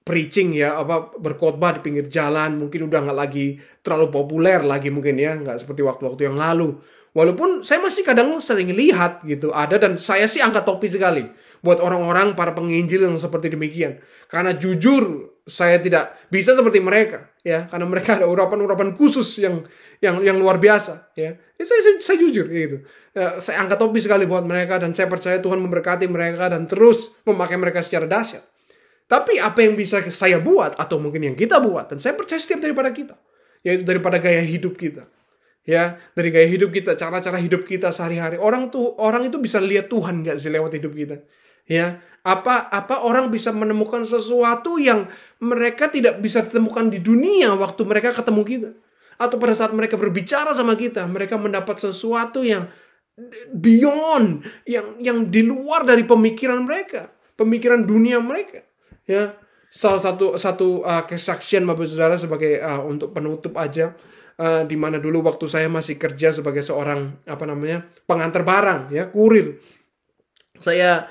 Speaker 2: preaching ya, berkhotbah di pinggir jalan mungkin udah nggak lagi terlalu populer lagi mungkin ya, nggak seperti waktu-waktu yang lalu. Walaupun saya masih kadang sering lihat gitu ada, dan saya sih angkat topi sekali buat orang-orang para penginjil yang seperti demikian. Karena jujur saya tidak bisa seperti mereka ya, karena mereka ada urapan-urapan khusus yang luar biasa ya. Saya jujur gitu. Saya angkat topi sekali buat mereka, dan saya percaya Tuhan memberkati mereka dan terus memakai mereka secara dahsyat. Tapi apa yang bisa saya buat atau mungkin yang kita buat, dan saya percaya setiap daripada kita, yaitu daripada gaya hidup kita. Ya, dari gaya hidup kita, cara-cara hidup kita sehari-hari. Orang itu bisa lihat Tuhan nggak sih lewat hidup kita? Ya, apa orang bisa menemukan sesuatu yang mereka tidak bisa ditemukan di dunia waktu mereka ketemu kita, atau pada saat mereka berbicara sama kita, mereka mendapat sesuatu yang beyond, yang di luar dari pemikiran mereka, pemikiran dunia mereka. Ya, salah satu kesaksian Bapak Saudara sebagai untuk penutup aja. Di mana dulu waktu saya masih kerja sebagai seorang pengantar barang ya, kurir. Saya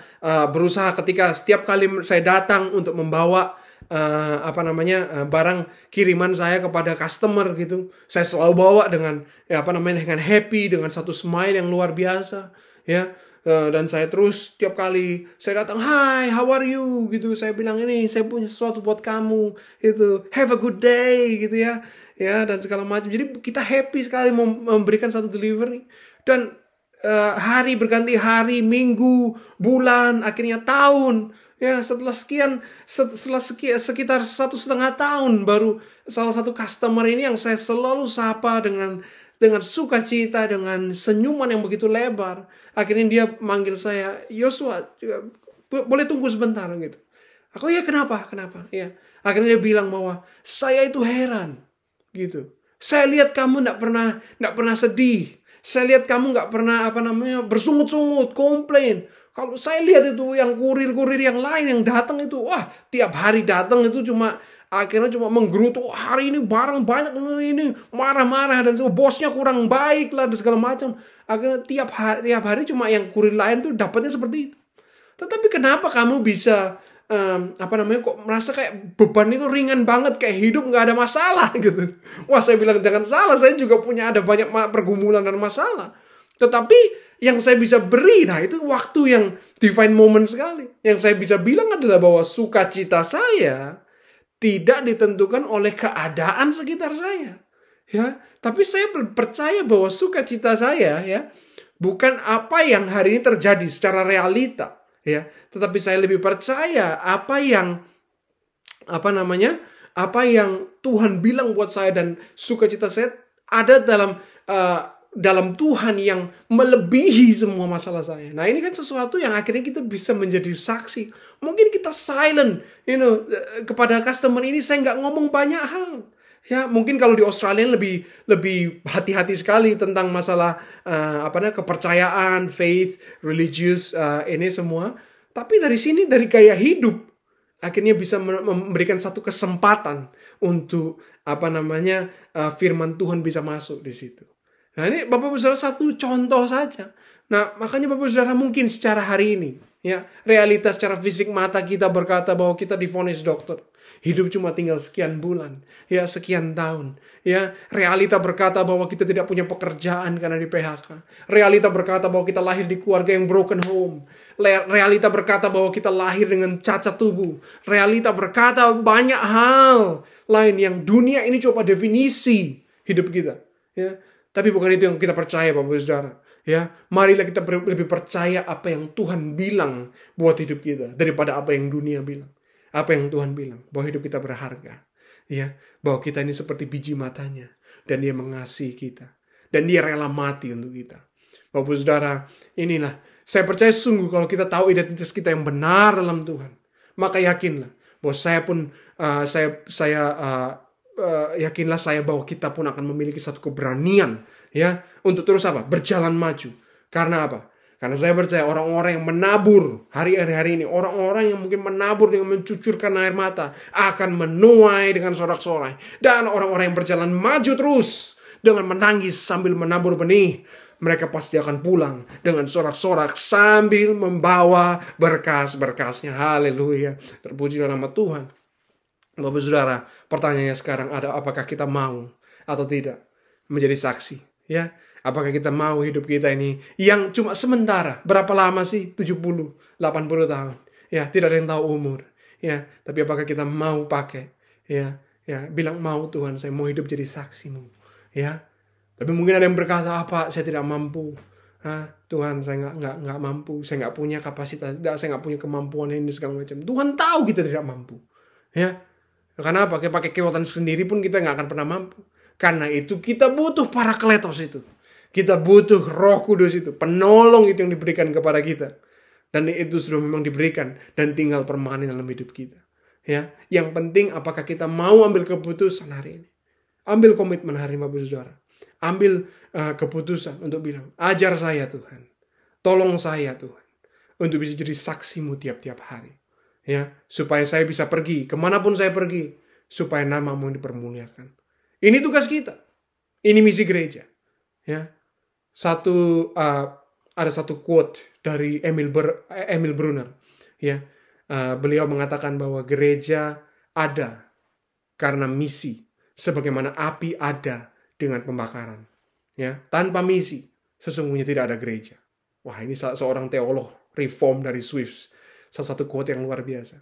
Speaker 2: berusaha ketika setiap kali saya datang untuk membawa barang kiriman saya kepada customer gitu. Saya selalu bawa dengan dengan happy, dengan satu smile yang luar biasa, ya. Dan saya terus tiap kali saya datang, "Hi, how are you?" gitu. Saya bilang, "Ini saya punya sesuatu buat kamu." Itu, "Have a good day." gitu ya. Ya, dan segala macam. Jadi kita happy sekali memberikan satu delivery. Dan hari berganti hari, minggu, bulan, akhirnya tahun. Ya, setelah sekitar 1,5 tahun baru salah satu customer ini yang saya selalu sapa dengan sukacita, dengan senyuman yang begitu lebar. Akhirnya dia manggil saya, "Yosua, boleh tunggu sebentar?" gitu. Aku, "Ya, kenapa?" Ya. Akhirnya dia bilang bahwa saya itu heran gitu. Saya lihat kamu nggak pernah sedih. Saya lihat kamu nggak pernah bersungut-sungut, komplain. Kalau saya lihat itu yang kurir-kurir yang lain yang datang itu, wah, tiap hari datang itu akhirnya cuma menggerutu, hari ini barang banyak, ini marah-marah dan bosnya kurang baik lah dan segala macam. Akhirnya tiap hari cuma yang kurir lain tuh dapatnya seperti itu. Tetapi kenapa kamu bisa kok merasa kayak beban itu ringan banget, kayak hidup nggak ada masalah gitu. Wah, saya bilang jangan salah, saya juga ada banyak pergumulan dan masalah. Tetapi yang saya bisa beri, nah itu waktu yang divine moment sekali. Yang saya bisa bilang adalah bahwa sukacita saya tidak ditentukan oleh keadaan sekitar saya. Ya, tapi saya percaya bahwa sukacita saya ya bukan apa yang hari ini terjadi secara realita. Ya, tetapi saya lebih percaya apa yang Tuhan bilang buat saya, dan sukacita saya ada dalam Tuhan yang melebihi semua masalah saya. Nah, ini kan sesuatu yang akhirnya kita bisa menjadi saksi. Mungkin kita silent, kepada customer ini saya nggak ngomong banyak hal. Ya, mungkin kalau di Australia lebih hati-hati sekali tentang masalah kepercayaan, faith, religious, ini semua. Tapi dari sini, dari gaya hidup, akhirnya bisa memberikan satu kesempatan untuk firman Tuhan bisa masuk di situ. Nah, ini Bapak Ibu Saudara satu contoh saja. Nah, makanya Bapak Ibu Saudara mungkin secara hari ini, ya, realitas secara fisik mata kita berkata bahwa kita divonis dokter. Hidup cuma tinggal sekian bulan, ya, sekian tahun. Ya, realita berkata bahwa kita tidak punya pekerjaan karena di PHK. Realita berkata bahwa kita lahir di keluarga yang broken home. Realita berkata bahwa kita lahir dengan cacat tubuh. Realita berkata banyak hal lain yang dunia ini coba definisi hidup kita. Ya, tapi bukan itu yang kita percaya, Bapak Ibu Saudara. Ya, marilah kita lebih percaya apa yang Tuhan bilang buat hidup kita daripada apa yang dunia bilang. Apa yang Tuhan bilang, bahwa hidup kita berharga, ya, bahwa kita ini seperti biji matanya, dan Dia mengasihi kita, dan Dia rela mati untuk kita. Bapak Ibu Saudara, inilah saya percaya sungguh kalau kita tahu identitas kita yang benar dalam Tuhan, maka yakinlah bahwa yakinlah saya bahwa kita pun akan memiliki satu keberanian, ya, untuk terus berjalan maju. Karena apa? Karena saya percaya orang-orang yang menabur hari-hari ini, orang-orang yang mungkin menabur dengan mencucurkan air mata, akan menuai dengan sorak-sorai. Dan orang-orang yang berjalan maju terus dengan menangis sambil menabur benih, mereka pasti akan pulang dengan sorak-sorak sambil membawa berkas-berkasnya. Haleluya. Terpujilah nama Tuhan. Bapak Saudara, pertanyaannya sekarang ada, apakah kita mau atau tidak menjadi saksi? Ya. Apakah kita mau hidup kita ini yang cuma sementara? Berapa lama sih? 70, 80 tahun. Ya, tidak ada yang tahu umur. Ya, tapi apakah kita mau pakai? Ya, bilang mau, Tuhan, saya mau hidup jadi saksi-Mu. Ya. Tapi mungkin ada yang berkata, apa? Saya tidak mampu. Tuhan, saya nggak mampu. Saya nggak punya kapasitas. Saya nggak punya kemampuan ini segala macam. Tuhan tahu kita tidak mampu. Ya. Karena apa? Pakai kekuatan sendiri pun kita nggak akan pernah mampu. Karena itu kita butuh Parakletos itu. Kita butuh Roh Kudus itu, penolong itu yang diberikan kepada kita. Dan itu sudah memang diberikan dan tinggal permanen dalam hidup kita. Ya, yang penting apakah kita mau ambil keputusan hari ini. Ambil komitmen hari ini, Bapak Saudara. Ambil keputusan untuk bilang, ajar saya Tuhan. Tolong saya Tuhan. Untuk bisa jadi saksi-Mu tiap-tiap hari. Ya, supaya saya bisa pergi, kemanapun saya pergi. Supaya nama-Mu dipermuliakan. Ini tugas kita. Ini misi gereja. Ya. Ada satu quote dari Emil Brunner, ya. Beliau mengatakan bahwa gereja ada karena misi, sebagaimana api ada dengan pembakaran. Ya, tanpa misi, sesungguhnya tidak ada gereja. Wah, ini seorang teolog reform dari Swift. Salah satu quote yang luar biasa.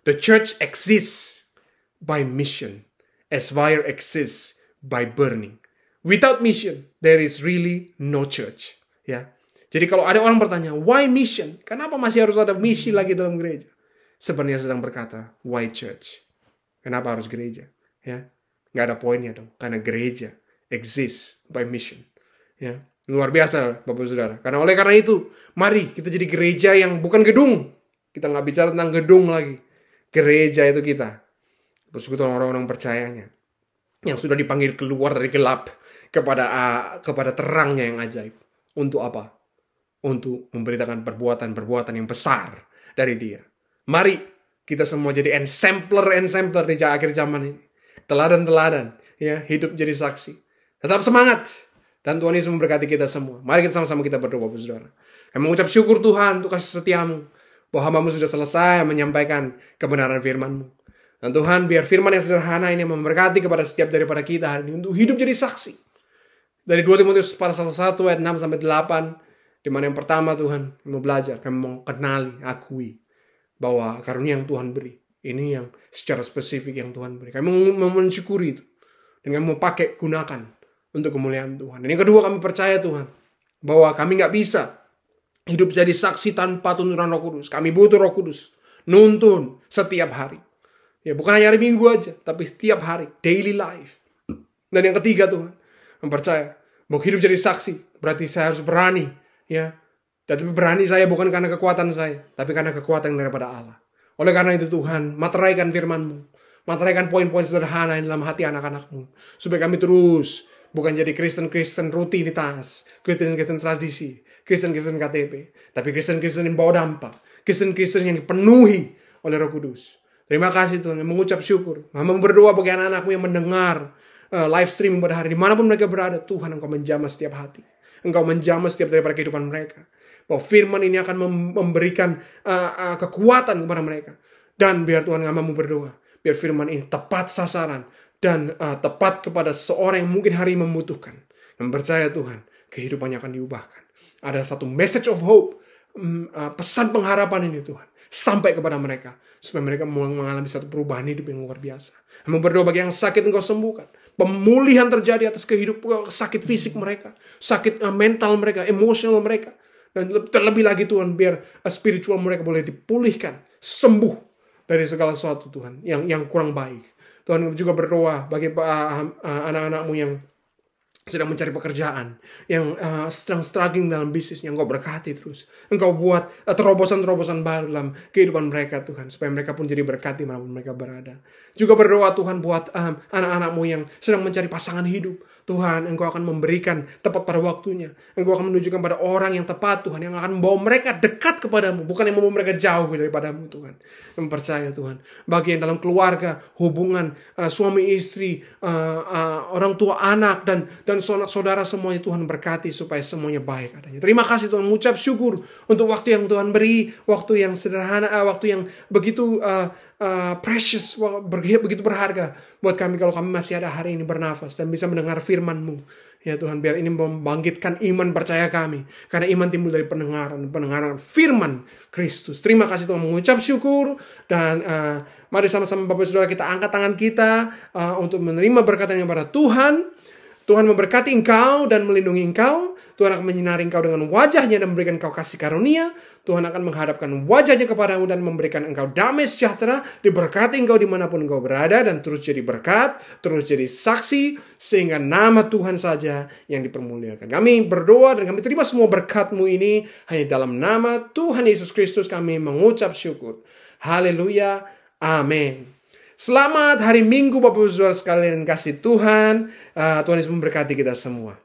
Speaker 2: The church exists by mission, as fire exists by burning. Without mission, there is really no church. Ya, jadi kalau ada orang bertanya, why mission? Kenapa masih harus ada misi lagi dalam gereja? Sebenarnya sedang berkata, why church? Kenapa harus gereja? Ya, nggak ada poinnya dong. Karena gereja exists by mission. Ya, luar biasa Bapak Saudara. Oleh karena itu, mari kita jadi gereja yang bukan gedung. Kita nggak bicara tentang gedung lagi. Gereja itu kita. Persekutuan orang-orang percayanya. Yang sudah dipanggil keluar dari gelap kepada terangnya yang ajaib. Untuk apa? Untuk memberitakan perbuatan-perbuatan yang besar dari Dia. Mari kita semua jadi ensembler di akhir zaman ini. Teladan-teladan, ya, hidup jadi saksi. Tetap semangat. Dan Tuhan Yesus memberkati kita semua. Mari kita sama-sama kita berdoa, Bapak Saudara. Kami mengucap syukur Tuhan untuk kasih setiamu. Bahwa hamba-Mu sudah selesai menyampaikan kebenaran firman-Mu. Dan Tuhan, biar firman yang sederhana ini memberkati kepada setiap daripada kita hari ini untuk hidup jadi saksi. Dari 2 Timotius pasal 1 ayat 6 sampai 8, di mana yang pertama Tuhan, kami mau belajar, kami mau kenali, akui bahwa karunia yang Tuhan beri. Ini yang secara spesifik yang Tuhan beri. Kami mau mensyukuri itu. Dan kami mau pakai, gunakan untuk kemuliaan Tuhan. Dan yang kedua, kami percaya Tuhan bahwa kami nggak bisa hidup jadi saksi tanpa tuntunan Roh Kudus. Kami butuh Roh Kudus nuntun setiap hari. Ya, bukan hanya hari Minggu aja, tapi setiap hari, daily life. Dan yang ketiga Tuhan, mempercaya bahwa hidup jadi saksi berarti saya harus berani, ya. Dan berani saya bukan karena kekuatan saya, tapi karena kekuatan daripada Allah. Oleh karena itu Tuhan, materaikan firman-Mu, materaikan poin-poin sederhana dalam hati anak-anak-Mu, supaya kami terus bukan jadi Kristen-Kristen rutinitas, Kristen-Kristen tradisi, Kristen-Kristen KTP, tapi Kristen-Kristen yang bawa dampak, Kristen-Kristen yang dipenuhi oleh Roh Kudus. Terima kasih Tuhan, mengucap syukur. Hamba berdoa bagi anak-anak-Mu yang mendengar live stream pada hari dimanapun mereka berada. Tuhan, Engkau menjamah setiap hati. Engkau menjamah setiap daripada kehidupan mereka. Bahwa firman ini akan memberikan kekuatan kepada mereka. Dan biar Tuhan hamba berdoa, biar firman ini tepat sasaran dan tepat kepada seorang yang mungkin hari ini membutuhkan. Yang percaya Tuhan, kehidupannya akan diubahkan. Ada satu message of hope, pesan pengharapan ini Tuhan, sampai kepada mereka, supaya mereka mengalami satu perubahan hidup yang luar biasa. Kami berdoa bagi yang sakit Engkau sembuhkan. Pemulihan terjadi atas kehidupan, sakit fisik mereka, sakit mental mereka, emosional mereka. Dan terlebih lagi Tuhan, biar spiritual mereka boleh dipulihkan, sembuh dari segala sesuatu Tuhan yang kurang baik. Tuhan juga berdoa bagi anak-anak-Mu yang sedang mencari pekerjaan, yang sedang struggling dalam bisnisnya. Engkau berkati terus. Engkau buat terobosan-terobosan baru dalam kehidupan mereka Tuhan, supaya mereka pun jadi berkati dimanapun mereka berada. Juga berdoa Tuhan buat anak-anak-Mu yang sedang mencari pasangan hidup. Tuhan, Engkau akan memberikan tepat pada waktunya. Engkau akan menunjukkan pada orang yang tepat Tuhan, yang akan membawa mereka dekat kepadamu, bukan yang membawa mereka jauh daripadamu Tuhan. Yang percaya Tuhan, bagi yang dalam keluarga, hubungan suami istri, orang tua anak, dan saudara semuanya Tuhan berkati supaya semuanya baik adanya. Terima kasih Tuhan, mengucap syukur untuk waktu yang Tuhan beri, waktu yang sederhana, waktu yang begitu precious, begitu berharga buat kami kalau kami masih ada hari ini bernafas dan bisa mendengar firman-Mu. Ya Tuhan, biar ini membangkitkan iman percaya kami. Karena iman timbul dari pendengaran firman Kristus. Terima kasih Tuhan, mengucap syukur. Dan mari sama-sama Bapak Saudara kita angkat tangan kita untuk menerima berkat yang kepada Tuhan. Tuhan memberkati engkau dan melindungi engkau. Tuhan akan menyinari engkau dengan wajahnya dan memberikan engkau kasih karunia. Tuhan akan menghadapkan wajahnya kepadamu dan memberikan engkau damai sejahtera. Diberkati engkau dimanapun engkau berada dan terus jadi berkat, terus jadi saksi, sehingga nama Tuhan saja yang dipermuliakan. Kami berdoa dan kami terima semua berkat-Mu ini hanya dalam nama Tuhan Yesus Kristus kami mengucap syukur. Haleluya. Amin. Selamat hari Minggu Bapak Ibu Saudara sekalian kasih Tuhan. Tuhan Yesus memberkati kita semua.